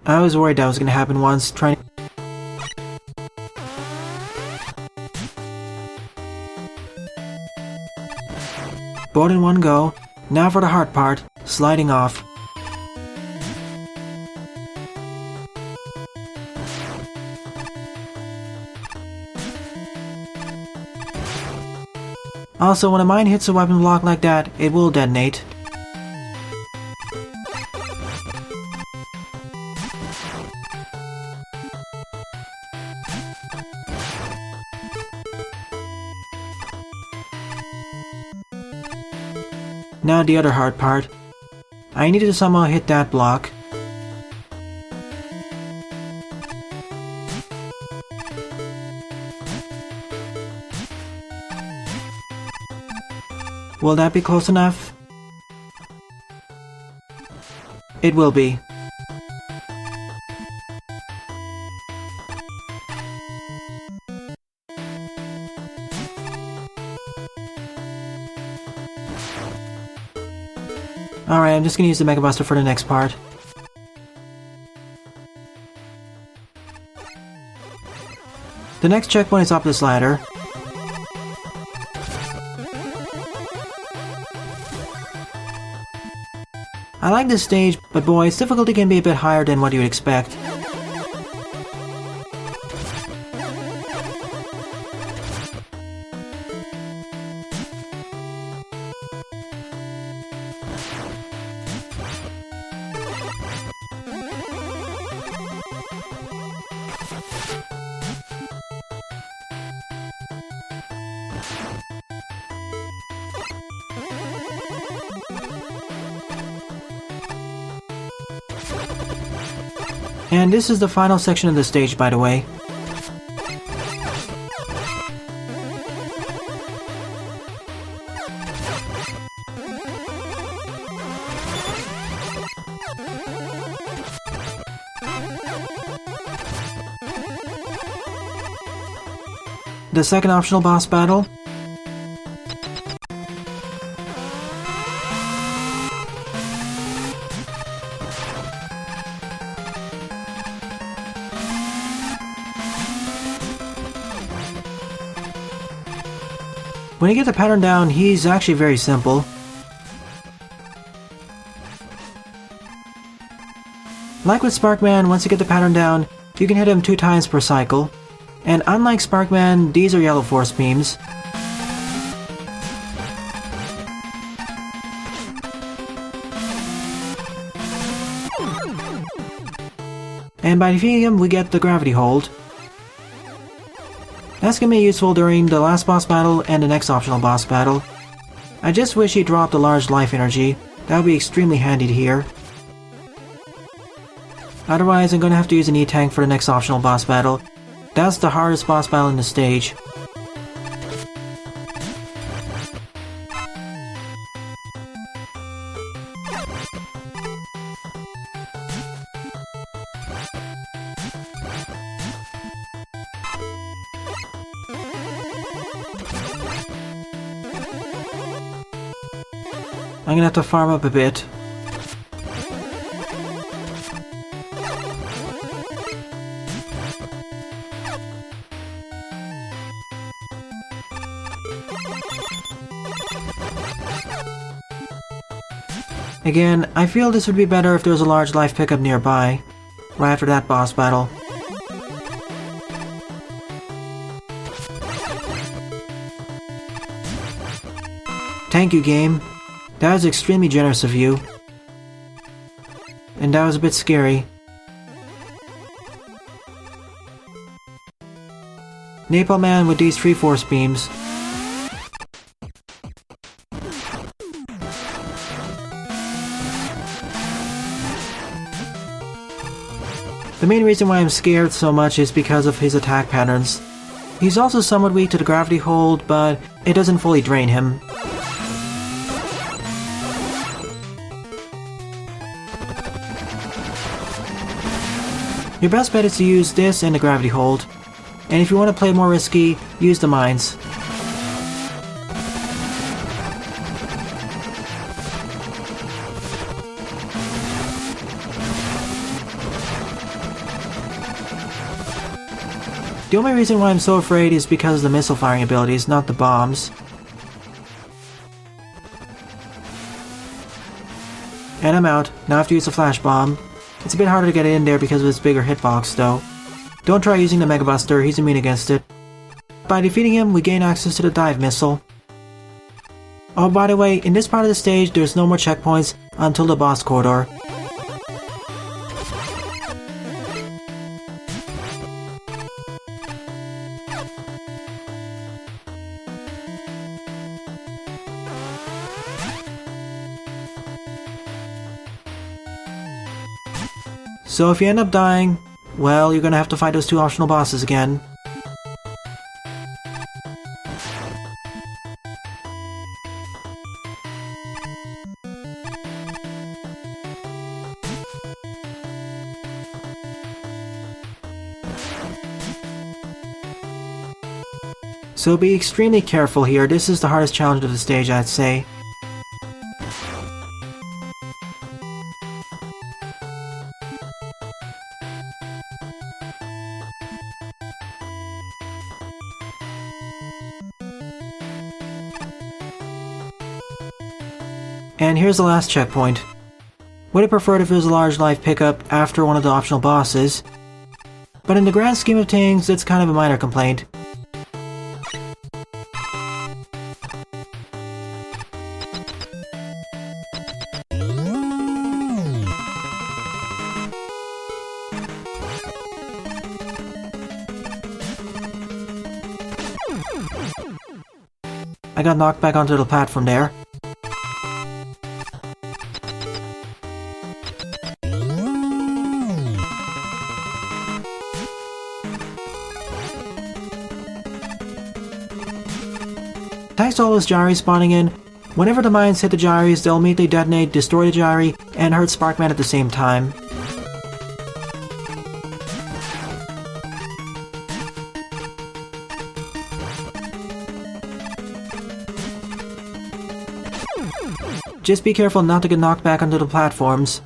I was worried that was going to happen once, trying to... Both in one go. Now for the hard part, sliding off. Also, when a mine hits a weapon block like that, it will detonate. Now the other hard part. I needed to somehow hit that block. Will that be close enough? It will be. Alright, I'm just gonna use the Mega Buster for the next part. The next checkpoint is up this ladder. I like this stage, but boy, its difficulty can be a bit higher than what you would expect. And this is the final section of the stage, by the way. The second optional boss battle. When you get the pattern down, he's actually very simple. Like with Sparkman, once you get the pattern down, you can hit him 2 times per cycle. And unlike Sparkman, these are yellow force beams. And by defeating him, we get the gravity hold. That's gonna be useful during the last boss battle and the next optional boss battle. I just wish he dropped a large life energy. That would be extremely handy to hear. Otherwise, I'm gonna have to use an E-Tank for the next optional boss battle. That's the hardest boss battle in the stage. I'm gonna have to farm up a bit. Again, I feel this would be better if there was a large life pickup nearby, right after that boss battle. Thank you, game. That was extremely generous of you. And that was a bit scary. Napalm Man with these 3 force beams. The main reason why I'm scared so much is because of his attack patterns. He's also somewhat weak to the gravity hold, but it doesn't fully drain him. Your best bet is to use this and the gravity hold, and if you want to play more risky, use the mines. The only reason why I'm so afraid is because of the missile firing abilities, not the bombs. And I'm out. Now I have to use a flash bomb. It's a bit harder to get it in there because of its bigger hitbox though. Don't try using the Mega Buster, he's immune against it. By defeating him, we gain access to the dive missile. Oh, by the way, in this part of the stage, there's no more checkpoints until the boss corridor. So if you end up dying, well, you're gonna have to fight those 2 optional bosses again. So be extremely careful here, this is the hardest challenge of the stage, I'd say. And here's the last checkpoint. Would have preferred if it was a large life pickup after one of the optional bosses, but in the grand scheme of things, it's kind of a minor complaint. I got knocked back onto the platform there. Thanks to all those gyri spawning in, whenever the mines hit the gyries, they'll immediately detonate, destroy the gyri, and hurt Sparkman at the same time. Just be careful not to get knocked back onto the platforms.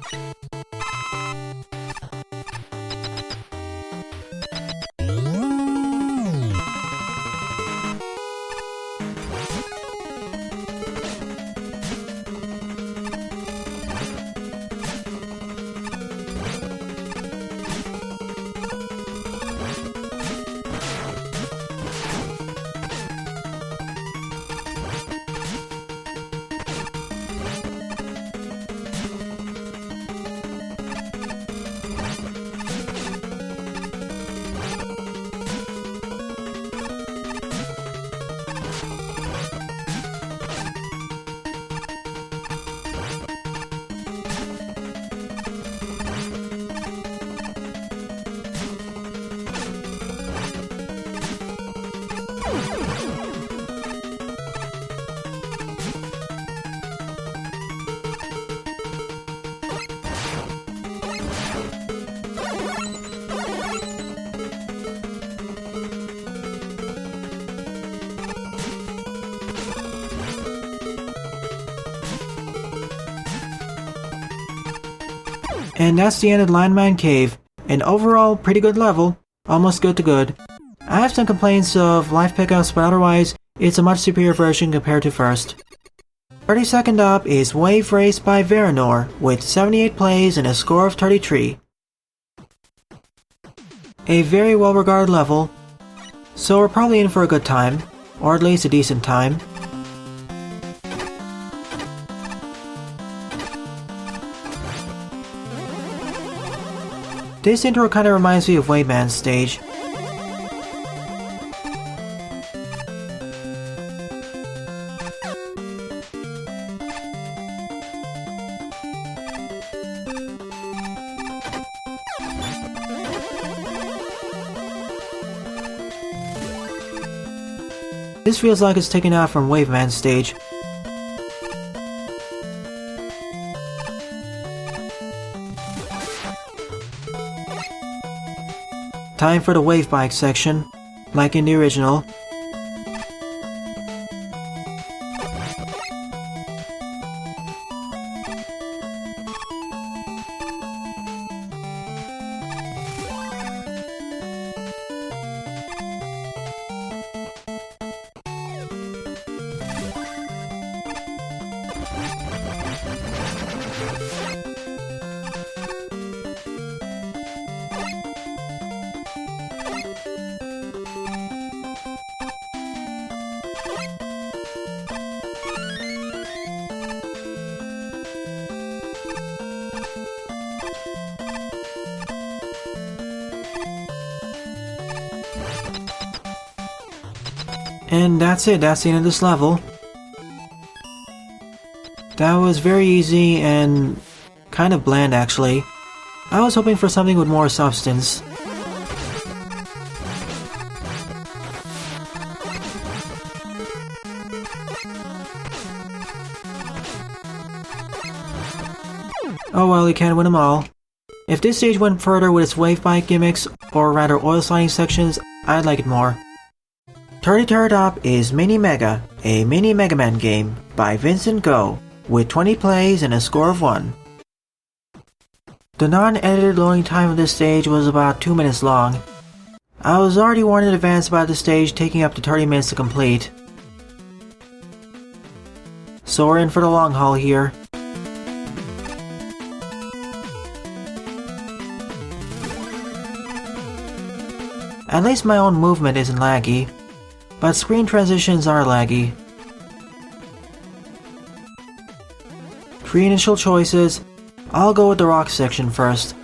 And that's the end of Landmine Cave. An overall pretty good level, almost good to good. I have some complaints of life pickups, but otherwise, it's a much superior version compared to first. 32nd up is Wave Race by Veranoire, with 78 plays and a score of 33. A very well regarded level, so we're probably in for a good time, or at least a decent time. This intro kinda reminds me of Flamemans stage. This feels like it's taken out from Flamemans stage. Time for the wave bike section, like in the original. And that's it, that's the end of this level. That was very easy and kind of bland actually. I was hoping for something with more substance. Oh well, you can't win them all. If this stage went further with its wave bike gimmicks, or rather oil sliding sections, I'd like it more. 33rd up is MiniMega, a mini Mega Man game by VincentGo, with 20 plays and a score of 1. The non-edited loading time of this stage was about 2 minutes long. I was already warned in advance about this stage taking up to 30 minutes to complete. So we're in for the long haul here. At least my own movement isn't laggy, but screen transitions are laggy. 3 initial choices. I'll go with the rock section first.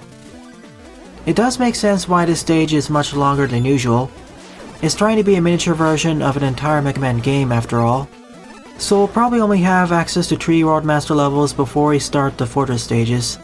It does make sense why this stage is much longer than usual. It's trying to be a miniature version of an entire Mega Man game after all. So we'll probably only have access to 3 World Master levels before we start the Fortress stages.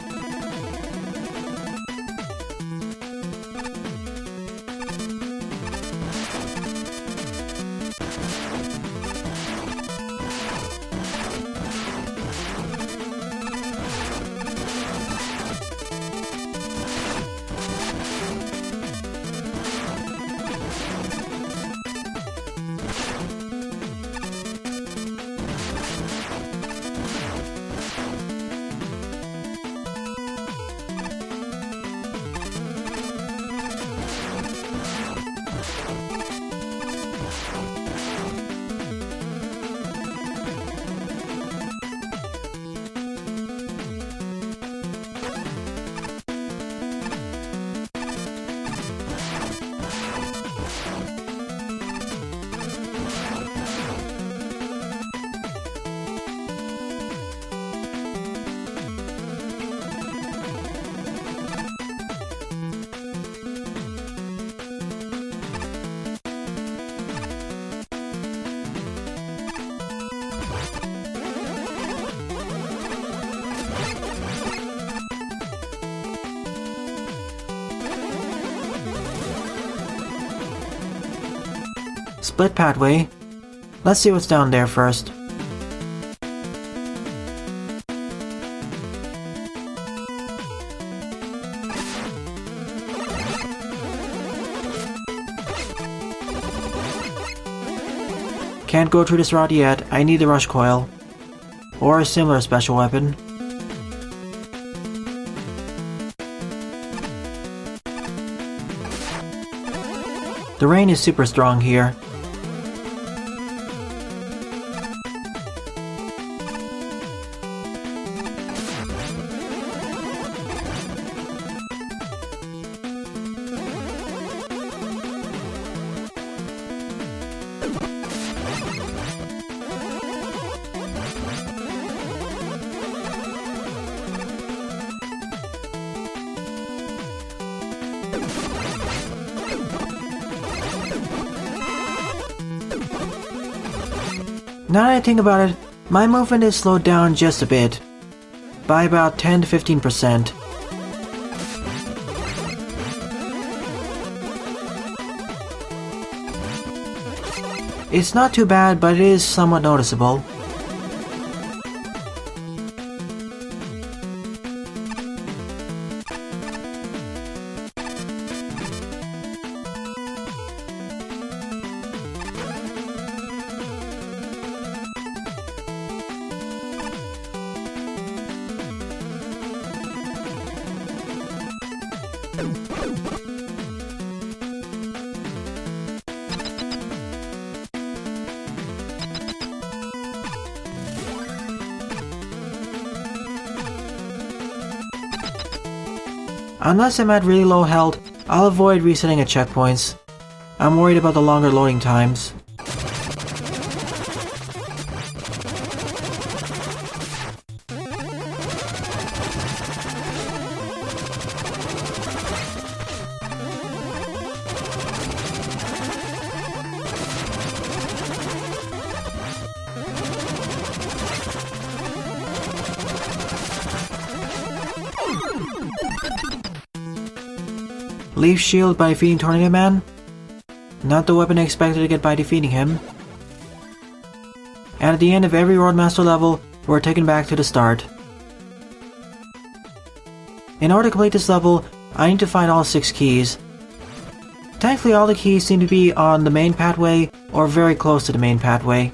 split pathway. Let's see what's down there first. Can't go through this route yet, I need the rush coil. Or a similar special weapon. The rain is super strong here. Now that I think about it, my movement is slowed down just a bit. By about 10 to 15%. It's not too bad, but it is somewhat noticeable. Unless I'm at really low health, I'll avoid resetting at checkpoints. I'm worried about the longer loading times. Leaf shield by defeating Tornado Man? Not the weapon I expected to get by defeating him. And at the end of every Roadmaster level, we're taken back to the start. In order to complete this level, I need to find all 6 keys. Thankfully all the keys seem to be on the main pathway or very close to the main pathway.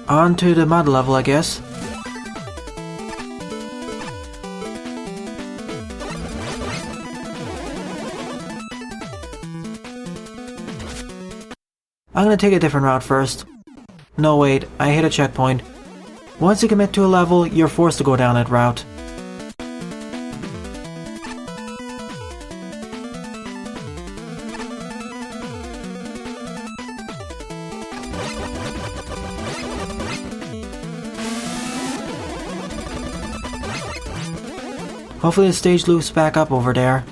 On to the mud level, I guess. I'm gonna take a different route first. No wait, I hit a checkpoint. Once you commit to a level, you're forced to go down that route. Hopefully the stage loops back up over there.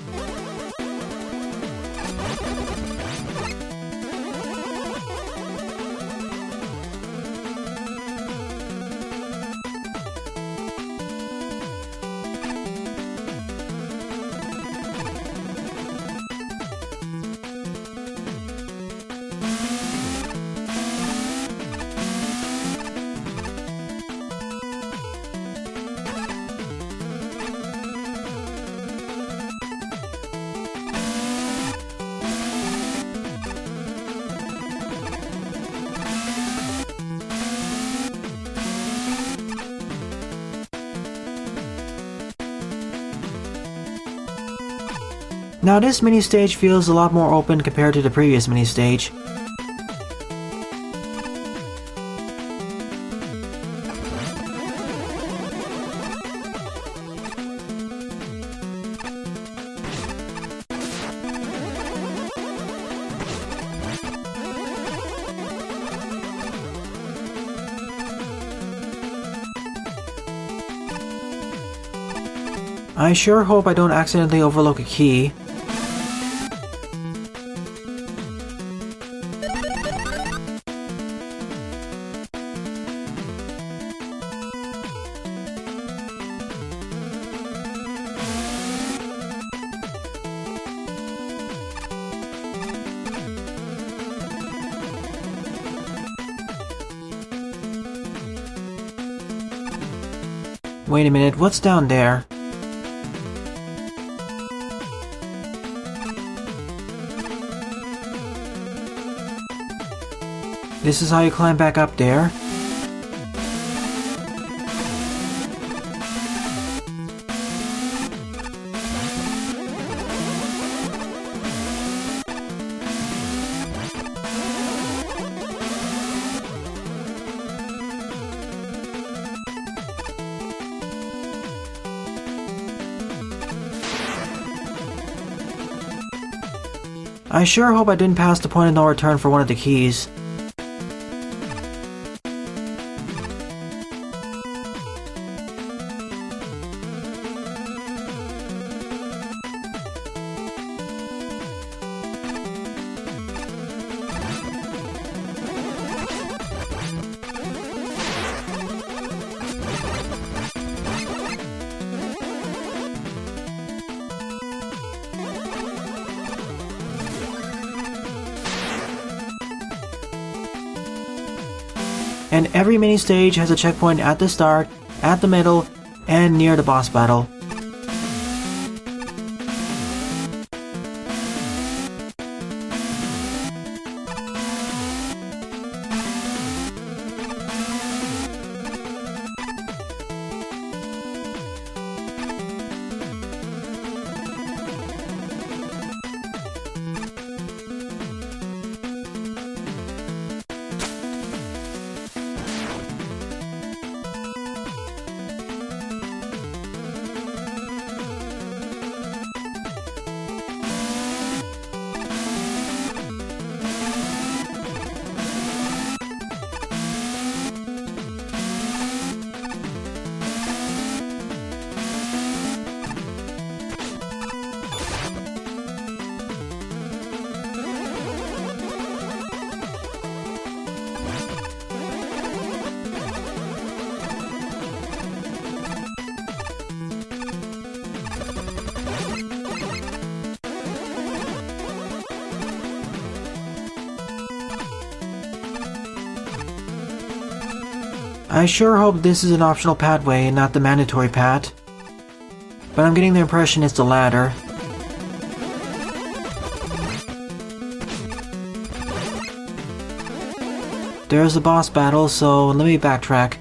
Now this mini-stage feels a lot more open compared to the previous mini-stage. I sure hope I don't accidentally overlook a key. Wait a minute, what's down there? This is how you climb back up there. I sure hope I didn't pass the point of no return for one of the keys. And every mini stage has a checkpoint at the start, at the middle, and near the boss battle. I sure hope this is an optional pathway and not the mandatory path. But I'm getting the impression it's the latter. There's the boss battle, so let me backtrack.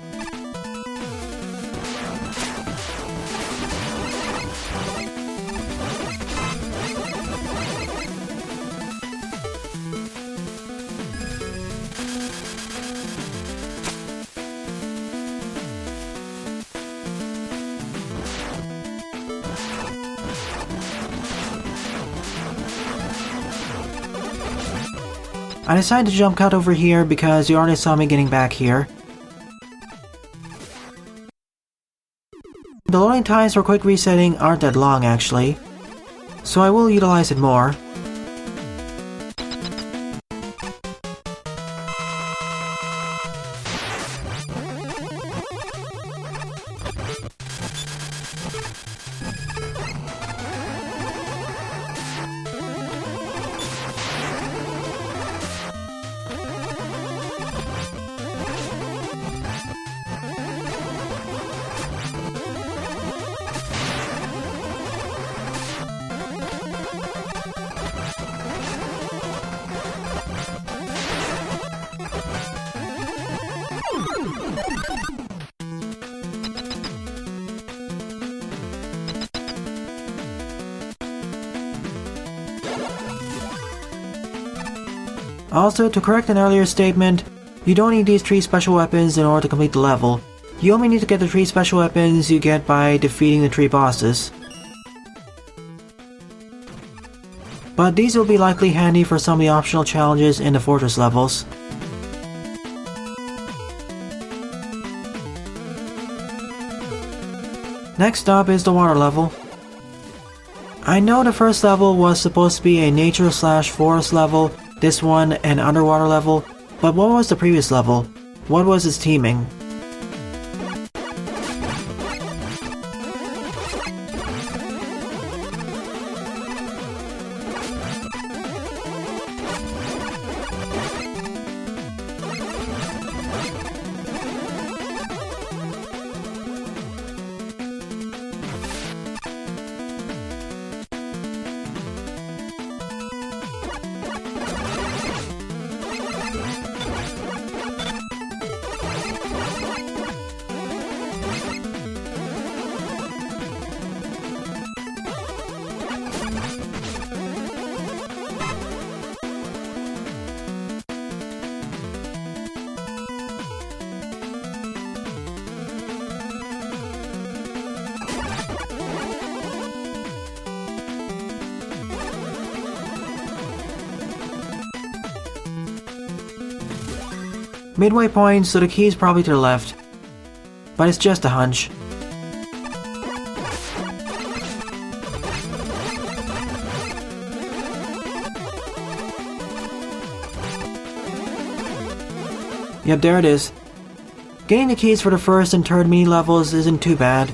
I decided to jump cut over here because you already saw me getting back here. The loading times for quick resetting aren't that long actually, so I will utilize it more. Also, to correct an earlier statement, you don't need these 3 special weapons in order to complete the level. You only need to get the 3 special weapons you get by defeating the 3 bosses. But these will be likely handy for some of the optional challenges in the fortress levels. Next up is the water level. I know the first level was supposed to be a nature/forest level, this one an underwater level, but what was the previous level? What was its theming? Midway point, so the key's probably to the left. But it's just a hunch. Yep, there it is. Getting the keys for the first and third mini levels isn't too bad.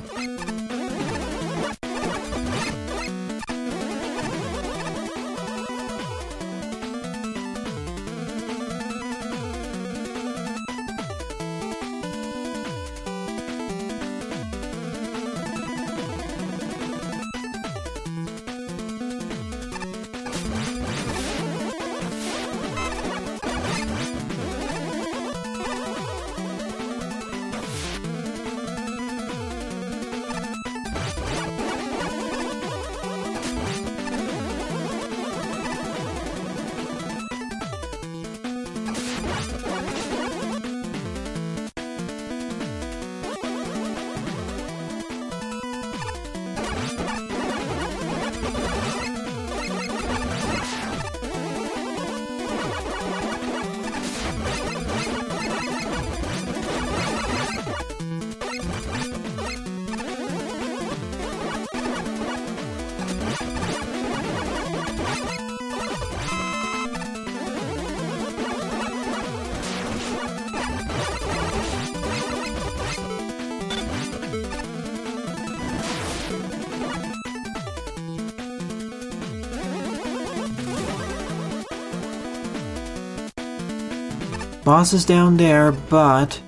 Boss is down there, but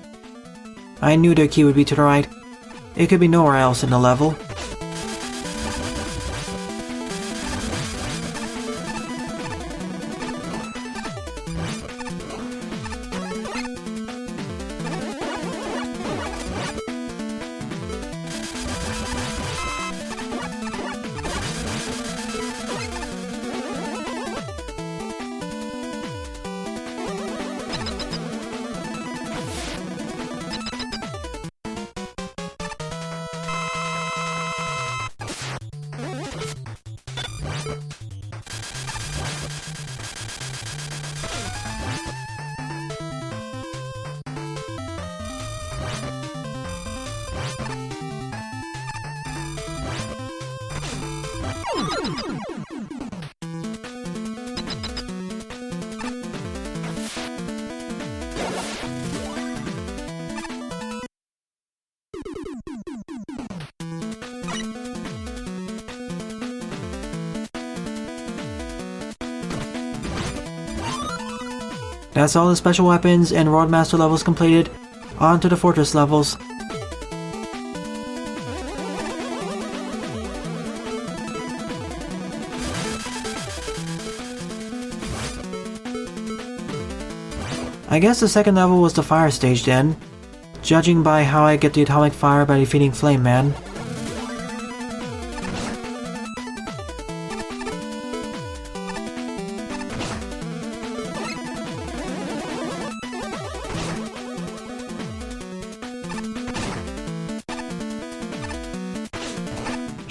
I knew their key would be to the right. It could be nowhere else in the level. That's all the special weapons and Roadmaster levels completed. On to the Fortress levels. I guess the second level was the fire stage then, judging by how I get the atomic fire by defeating Flameman.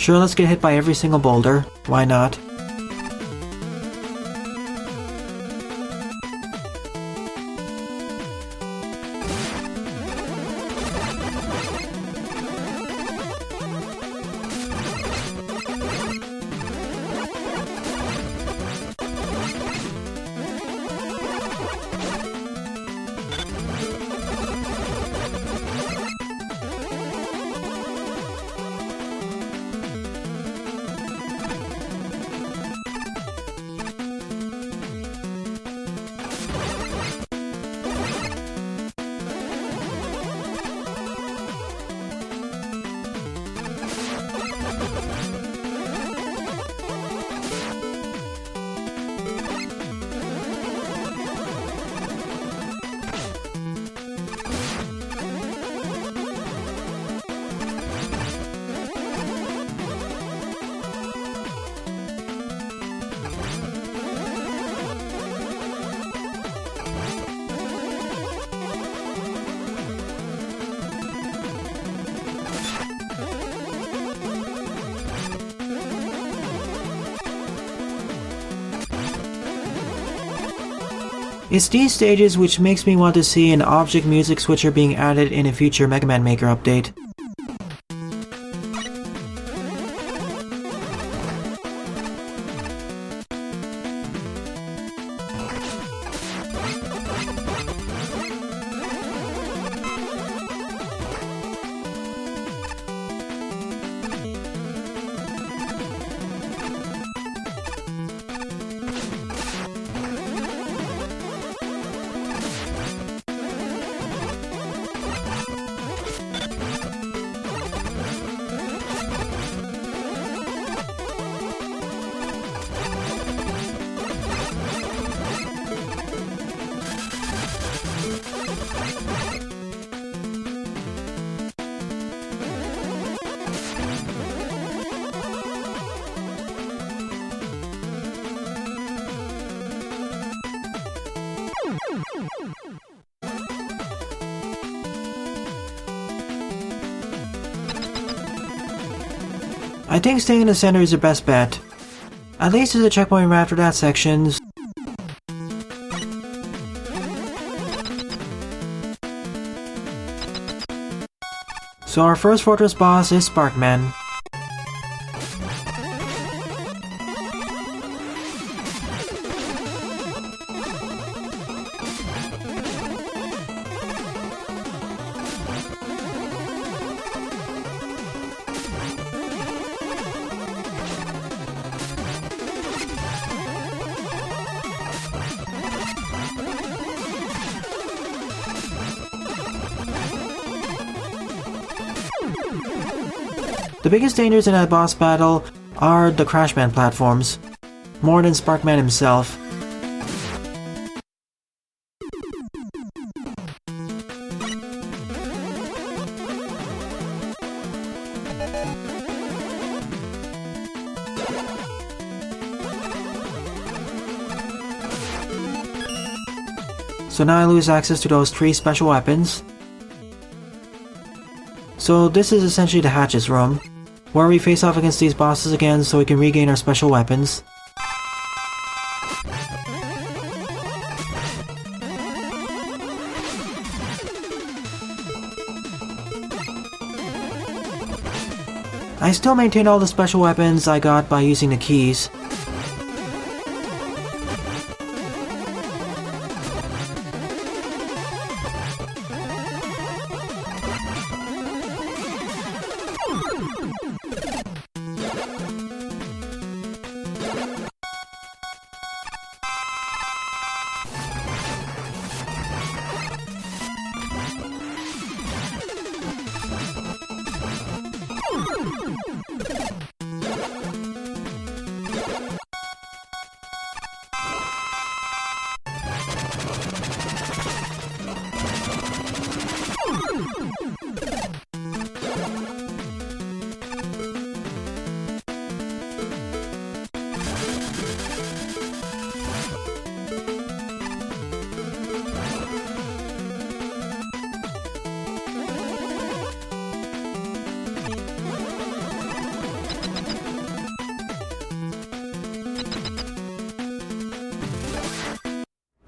Sure, let's get hit by every single boulder. Why not? It's these stages which makes me want to see an object music switcher being added in a future Mega Man Maker update. I think staying in the center is your best bet. At least there's a checkpoint right after that section. So our first fortress boss is Sparkman. The biggest dangers in that boss battle are the Crashman platforms, more than Sparkman himself. So now I lose access to those 3 special weapons. So this is essentially the Hatches room, where we face off against these bosses again so we can regain our special weapons. I still maintain all the special weapons I got by using the keys.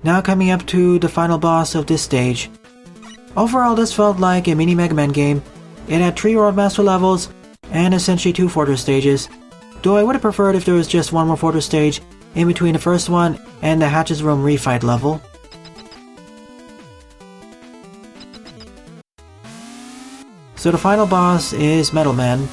Now coming up to the final boss of this stage. Overall, this felt like a mini Mega Man game. It had 3 Roadmaster levels and essentially 2 Fortress stages, though I would have preferred if there was just one more Fortress stage in between the first one and the Hatches Room refight level. So the final boss is Metal Man.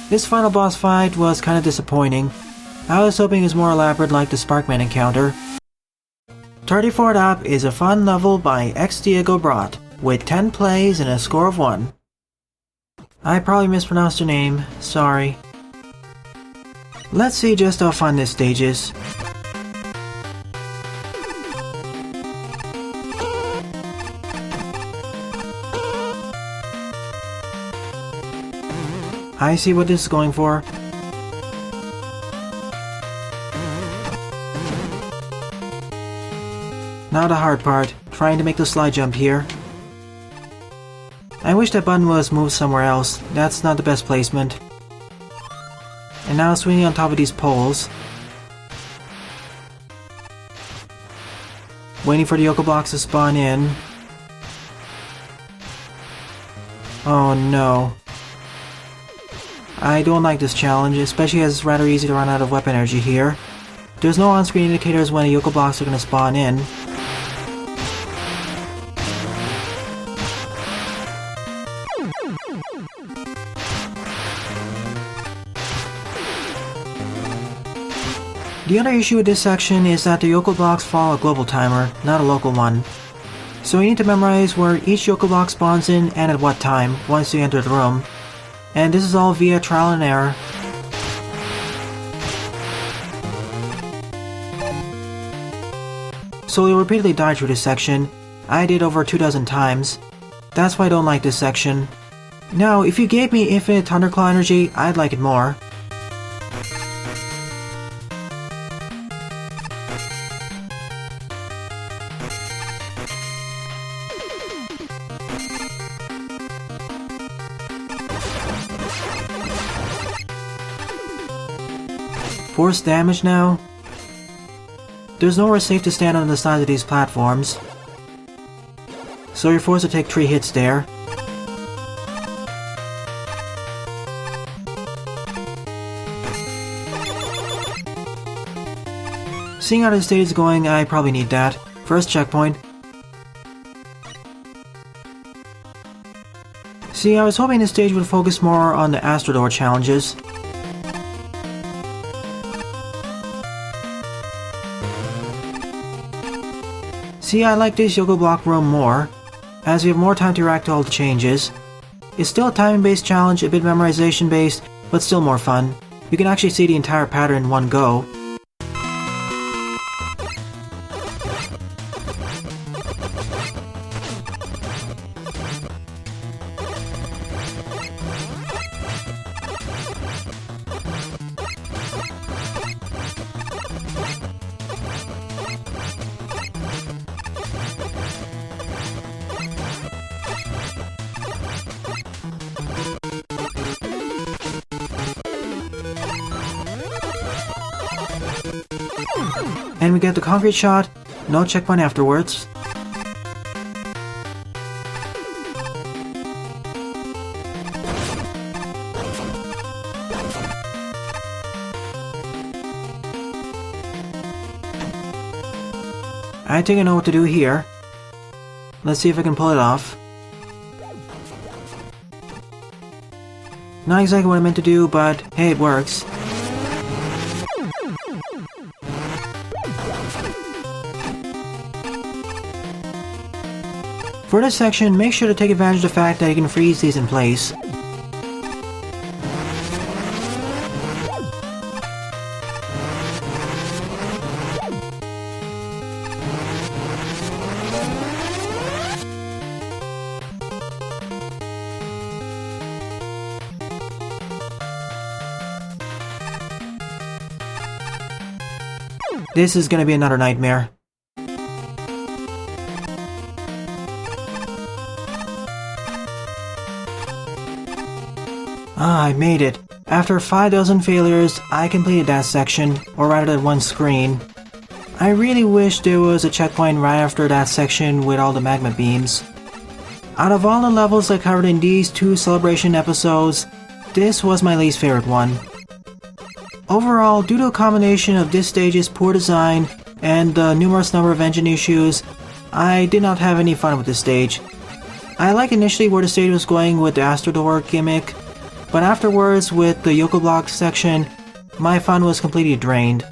This final boss fight was kinda disappointing. I was hoping it was more elaborate like the Sparkman encounter. 34th up is a fun level by XDiegoBroht, with 10 plays and a score of 1. I probably mispronounced her name, sorry. Let's see just how fun this stage is. I see what this is going for. Now the hard part, trying to make the slide jump here. I wish that button was moved somewhere else, that's not the best placement. And now swinging on top of these poles. Waiting for the Yoke blocks to spawn in. Oh no. I don't like this challenge, especially as it's rather easy to run out of weapon energy here. There's no on-screen indicators when the Yoke blocks are going to spawn in. The other issue with this section is that the Yoke blocks follow a global timer, not a local one. So you need to memorize where each Yoke block spawns in and at what time, once you enter the room. And this is all via trial and error. So you'll repeatedly die through this section. I did over 24 times. That's why I don't like this section. Now, if you gave me infinite Thunderclaw energy, I'd like it more. Force damage now? There's nowhere safe to stand on the sides of these platforms, so you're forced to take 3 hits there. Seeing how the stage is going, I probably need that. First checkpoint. See, I was hoping this stage would focus more on the Astro Door challenges. See, I like this Yoke block room more, as we have more time to react to all the changes. It's still a timing-based challenge, a bit memorization-based, but still more fun. You can actually see the entire pattern in one go. And we get the concrete shot, no checkpoint afterwards. I think I know what to do here. Let's see if I can pull it off. Not exactly what I meant to do, but hey, it works. For this section, make sure to take advantage of the fact that you can freeze these in place. This is gonna be another nightmare. I made it. After 5 dozen failures, I completed that section, or rather that one screen. I really wish there was a checkpoint right after that section with all the magma beams. Out of all the levels I covered in these 2 celebration episodes, this was my least favorite one. Overall, due to a combination of this stage's poor design and the numerous number of engine issues, I did not have any fun with this stage. I liked initially where the stage was going with the Astro Door gimmick, but afterwards, with the Yoke block section, my fun was completely drained.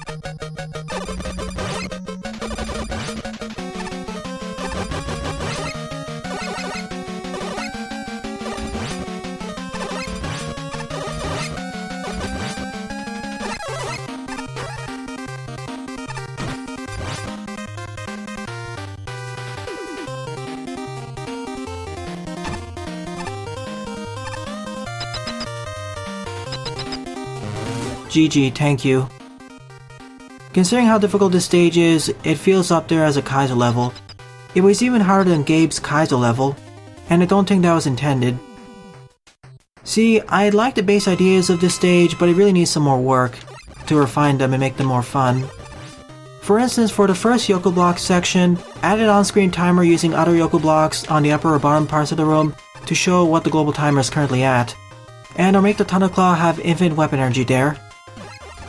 GG, thank you. Considering how difficult this stage is, it feels up there as a Kaizo level. It was even harder than Gabe's Kaizo level, and I don't think that was intended. See, I like the base ideas of this stage, but it really needs some more work to refine them and make them more fun. For instance, for the first Yoku Block section, add an on-screen timer using other Yoku Blocks on the upper or bottom parts of the room to show what the global timer is currently at. And or make the Thunder Claw have infinite weapon energy there.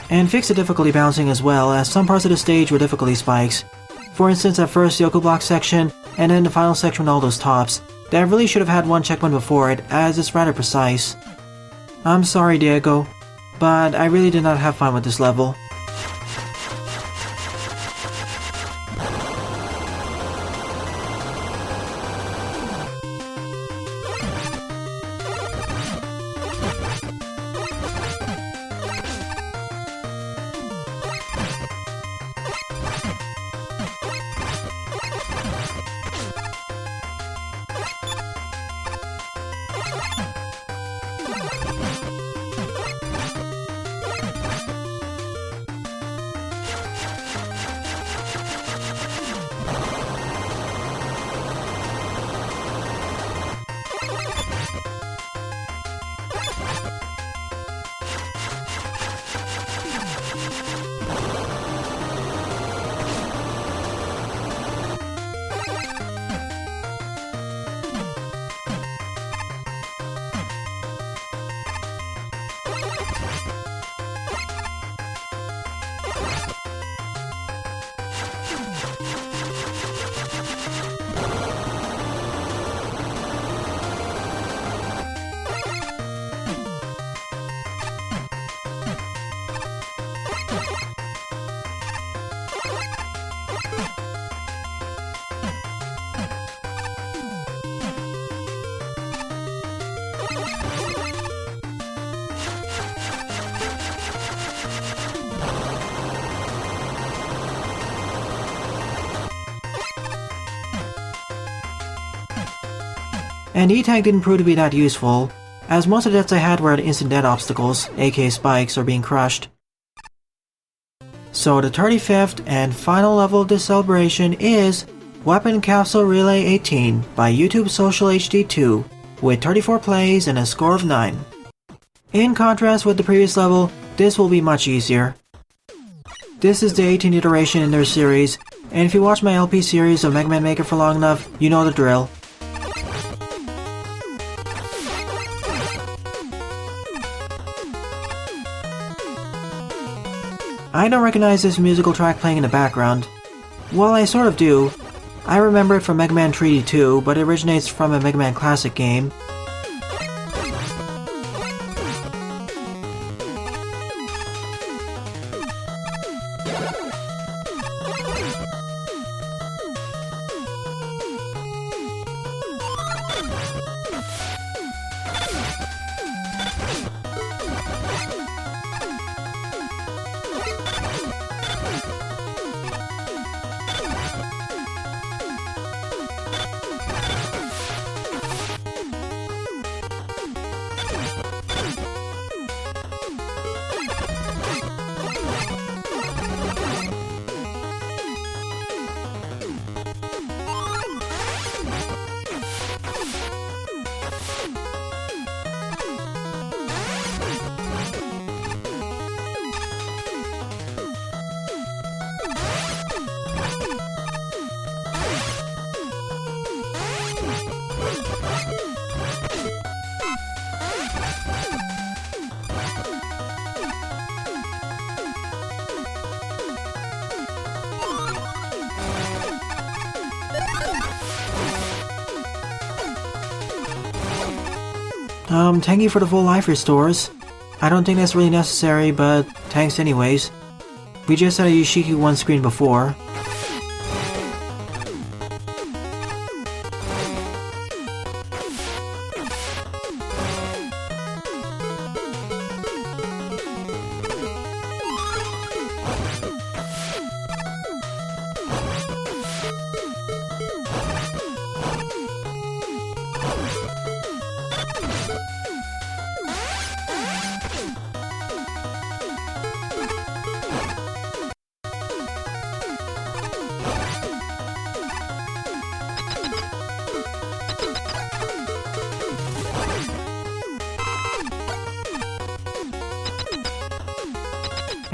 And fix the difficulty balancing as well, as some parts of the stage were difficulty spikes. For instance, that first Yoku Block section, and then the final section with all those tops. That really should have had one checkpoint before it, as it's rather precise. I'm sorry, Diego, but I really did not have fun with this level. And E-Tag didn't prove to be that useful, as most of the deaths I had were at instant death obstacles, aka spikes or being crushed. So the 35th and final level of this celebration is Weapon Capsule Relay 18 by YouTube Social HD2, with 34 plays and a score of 9. In contrast with the previous level, this will be much easier. This is the 18th iteration in their series, and if you watch my LP series of Mega Man Maker for long enough, you know the drill. I don't recognize this musical track playing in the background. Well, I sort of do. I remember it from Mega Man 3D 2, but it originates from a Mega Man Classic game. Thank you for the full life restores. I don't think that's really necessary, but thanks anyways. We just had a Yoshiki one screen before.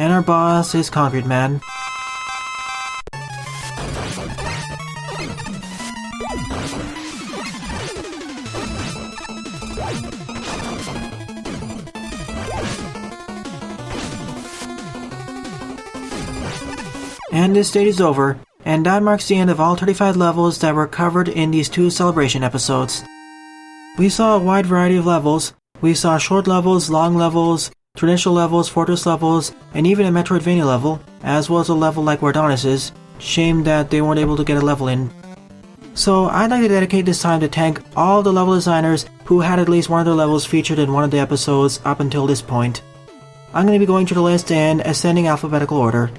And our boss is Concrete Man. And this stage is over, and that marks the end of all 35 levels that were covered in these 2 celebration episodes. We saw a wide variety of levels. We saw short levels, long levels, traditional levels, fortress levels, and even a Metroidvania level, as well as a level like Wardonis is. Shame that they weren't able to get a level in. So I'd like to dedicate this time to thank all the level designers who had at least one of their levels featured in one of the episodes up until this point. I'm going to be going through the list in ascending alphabetical order.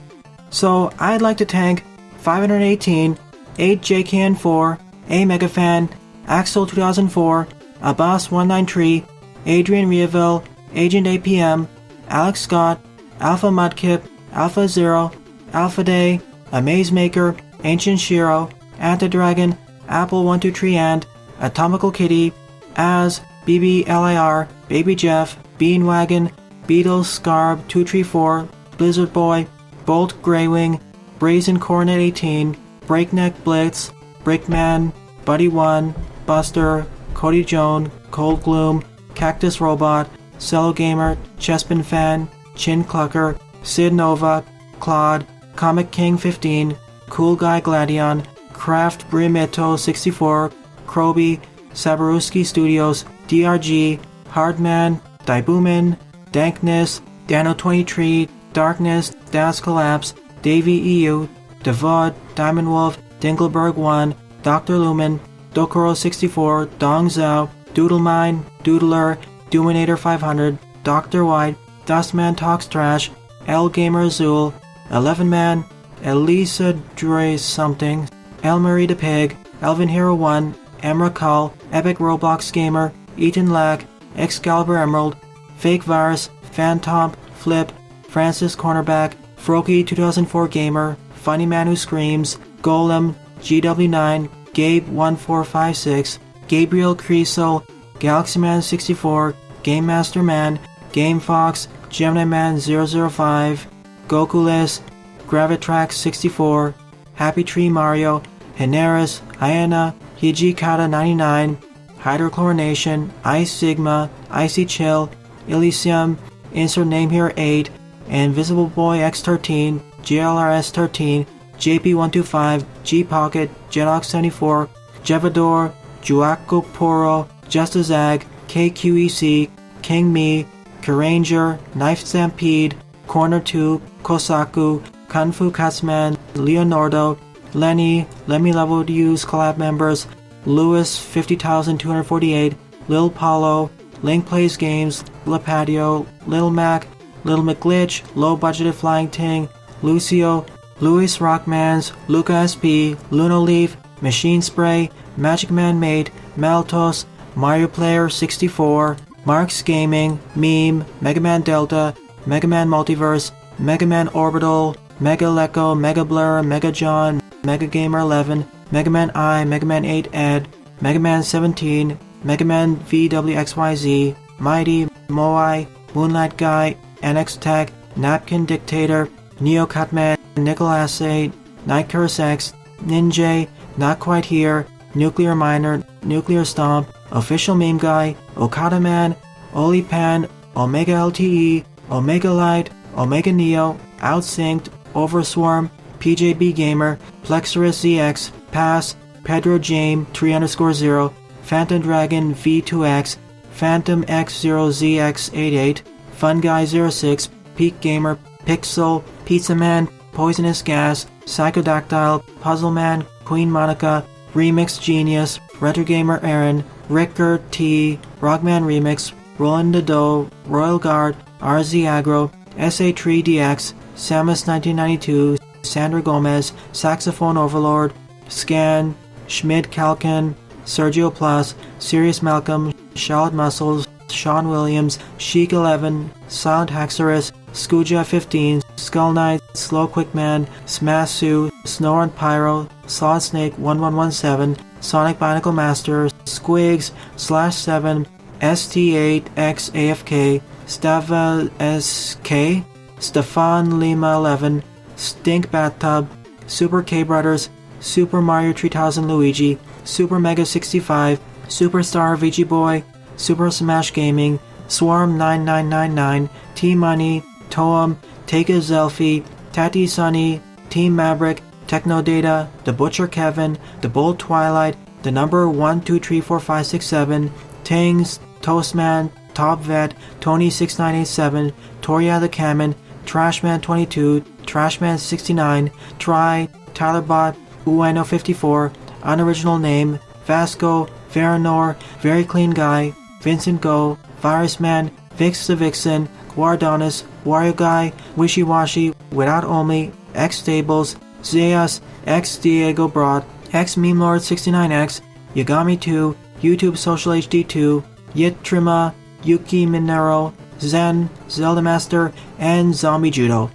So I'd like to thank 518, 8JKN4, A Megafan, Axel 2004, Abbas193, Adrian Riaville, Agent APM, Alex Scott, Alpha Mudkip, Alpha Zero, Alpha Day, Amazemaker, Ancient Shiro, Antidragon, Apple123 and Atomical Kitty, Az, BBLIR, Baby Jeff, Beanwagon, Beatles Scarb 234, Blizzard Boy, BoltGreywing, Brazen Coronet 18, Breakneck Blitz, Brickman, Buddy1, Buster, Cody Joan, Cold Gloom, Cactus Robot, Cello Gamer, Chespin Fan, Chin Clucker, Sid Nova, Claude, Comic King 15, Cool Guy Gladion, Craft Brimeto 64, Kroby, Sabaruski Studios, DRG, Hardman, Daibumin, Dankness, Dano23, Darkness, Das Collapse, Davey EU, Devod, Diamond Wolf, Dingleberg 1, Dr. Lumen, Dokoro 64, Dong Zhao, Doodlemine, Doodler, Dominator 500, Dr. White, Dustman Talks Trash, L Gamer Azul, 11 Man, Elisa Dre Something, El Marie the Pig, Elvin Hero 1, Emra Cull, Epic Roblox Gamer, Ethan Lack, Excalibur Emerald, Fake Virus, Phantom, Flip, Francis Cornerback, Froky 2004 Gamer, Funny Man Who Screams, Golem, GW9, Gabe 1456, Gabriel Creasel, Galaxy Man 64, Game Master Man, Game Fox, Gemini Man 005, Gokulis, Gravitrax 64, Happy Tree Mario, Henaris, Hyena, Hijikata 99, Hydrochlorination, Ice Sigma, Icy Chill, Elysium, Insert Name Here 8, Invisible Boy X13, GLRS 13, JP125, G Pocket, Jetox 74, Jevador, Juaco Poro, Justazag, KQEC, King Me, Karanger, Knife Stampede, Corner 2, Kosaku, Kung Fu Katsman, Leonardo, Lenny, Lemmy Level Use Collab Members, Lewis 50,248, Lil Paulo, Link Plays Games, La Patio, Lil Mac, Lil McGlitch, Low Budgeted Flying Ting, Lucio, Luis Rockmans, Luca SP, Lunoleaf, Machine Spray, Magic Man Mate, Maltos, Mario Player 64, Marks Gaming, Meme, Mega Man Delta, Mega Man Multiverse, Mega Man Orbital, Mega Leco, Mega Blur, Mega John, Mega Gamer 11, Mega Man I, Mega Man 8 Ed, Mega Man 17, Mega Man VWXYZ, Mighty, Moai, Moonlight Guy, NX Tech, Napkin Dictator, Neo Cutman, Nickel Assay, NightCurseX, Ninja, Not Quite Here, Nuclear Miner, Nuclearstomp, OfficialMemeGuy, Okada Man, Olipan, Omega LTE, Omega Light, Omega Neo, Outsynced, Overswarm, PJB Gamer, Plexurus ZX, Pass, Pedro Jame 3_0, Phantom Dragon V2X, Phantom X0ZX88, Fun Guy 06, Peak Gamer, Pixel, Pizza Man, Poisonous Gas, Psychodactyl, Puzzle Man, Queen Monica, Remix Genius, Retro Gamer Aaron, Ricker T, Rockman Remix, Roland the Doe, Royal Guard, RZ Agro, SA3DX, Samus 1992, Sandra Gomez, Saxophone Overlord, Scan, Schmid Kalkin, Sergio Plus, Sirius Malcolm, Charlotte Muscles, Sean Williams, Chic 11, Silent Haxorus, Scooja 15, Skull Knight, Slow Quickman, Smassu, Snore and Pyro, Solid Snake 1117, Sonic Binacle Master, Squigs, /7, ST8X AFK, Stava SK, Stefan Lima 11, Stink Bathtub, Super K Brothers, Super Mario 3000 Luigi, Super Mega 65, Superstar VG Boy, Super Smash Gaming, Swarm 9999, Team Money, Toem, Take a Zelfie, Tati Sunny, Team Maverick, Techno Data, The Butcher Kevin, The Bold Twilight, The Number 1234567, Tings, Toastman, Tobvet, Tony6987, Toryah the Camon, Trashman22, Trashman69, Try, TylerBot, Ueno54, Unoriginal Name, Vasco, Veranoire, Very Clean Guy, VincentGo, Virusman, Vix the Vixen, Guardonis, Wario Guy, Wishy Washy, Without Only, X Stables, Zeus, XDiegoBroht, XMemeLord69X, Yagami2, YouTube Social HD2, Yitrima, Yuki Minero, Zen, Zelda Master, and Zombie Judo,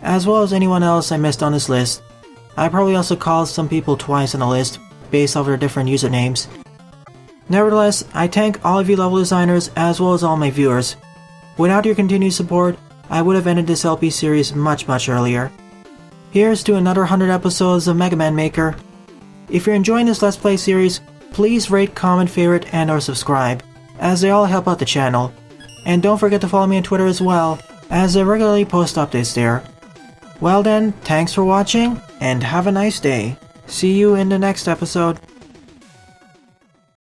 as well as anyone else I missed on this list. I probably also called some people twice on the list, based off their different usernames. Nevertheless, I thank all of you level designers as well as all my viewers. Without your continued support, I would have ended this LP series much earlier. Here's to another 100 episodes of Mega Man Maker. If you're enjoying this Let's Play series, please rate, comment, favorite, and or subscribe, as they all help out the channel. And don't forget to follow me on Twitter as well, as I regularly post updates there. Well then, thanks for watching, and have a nice day. See you in the next episode.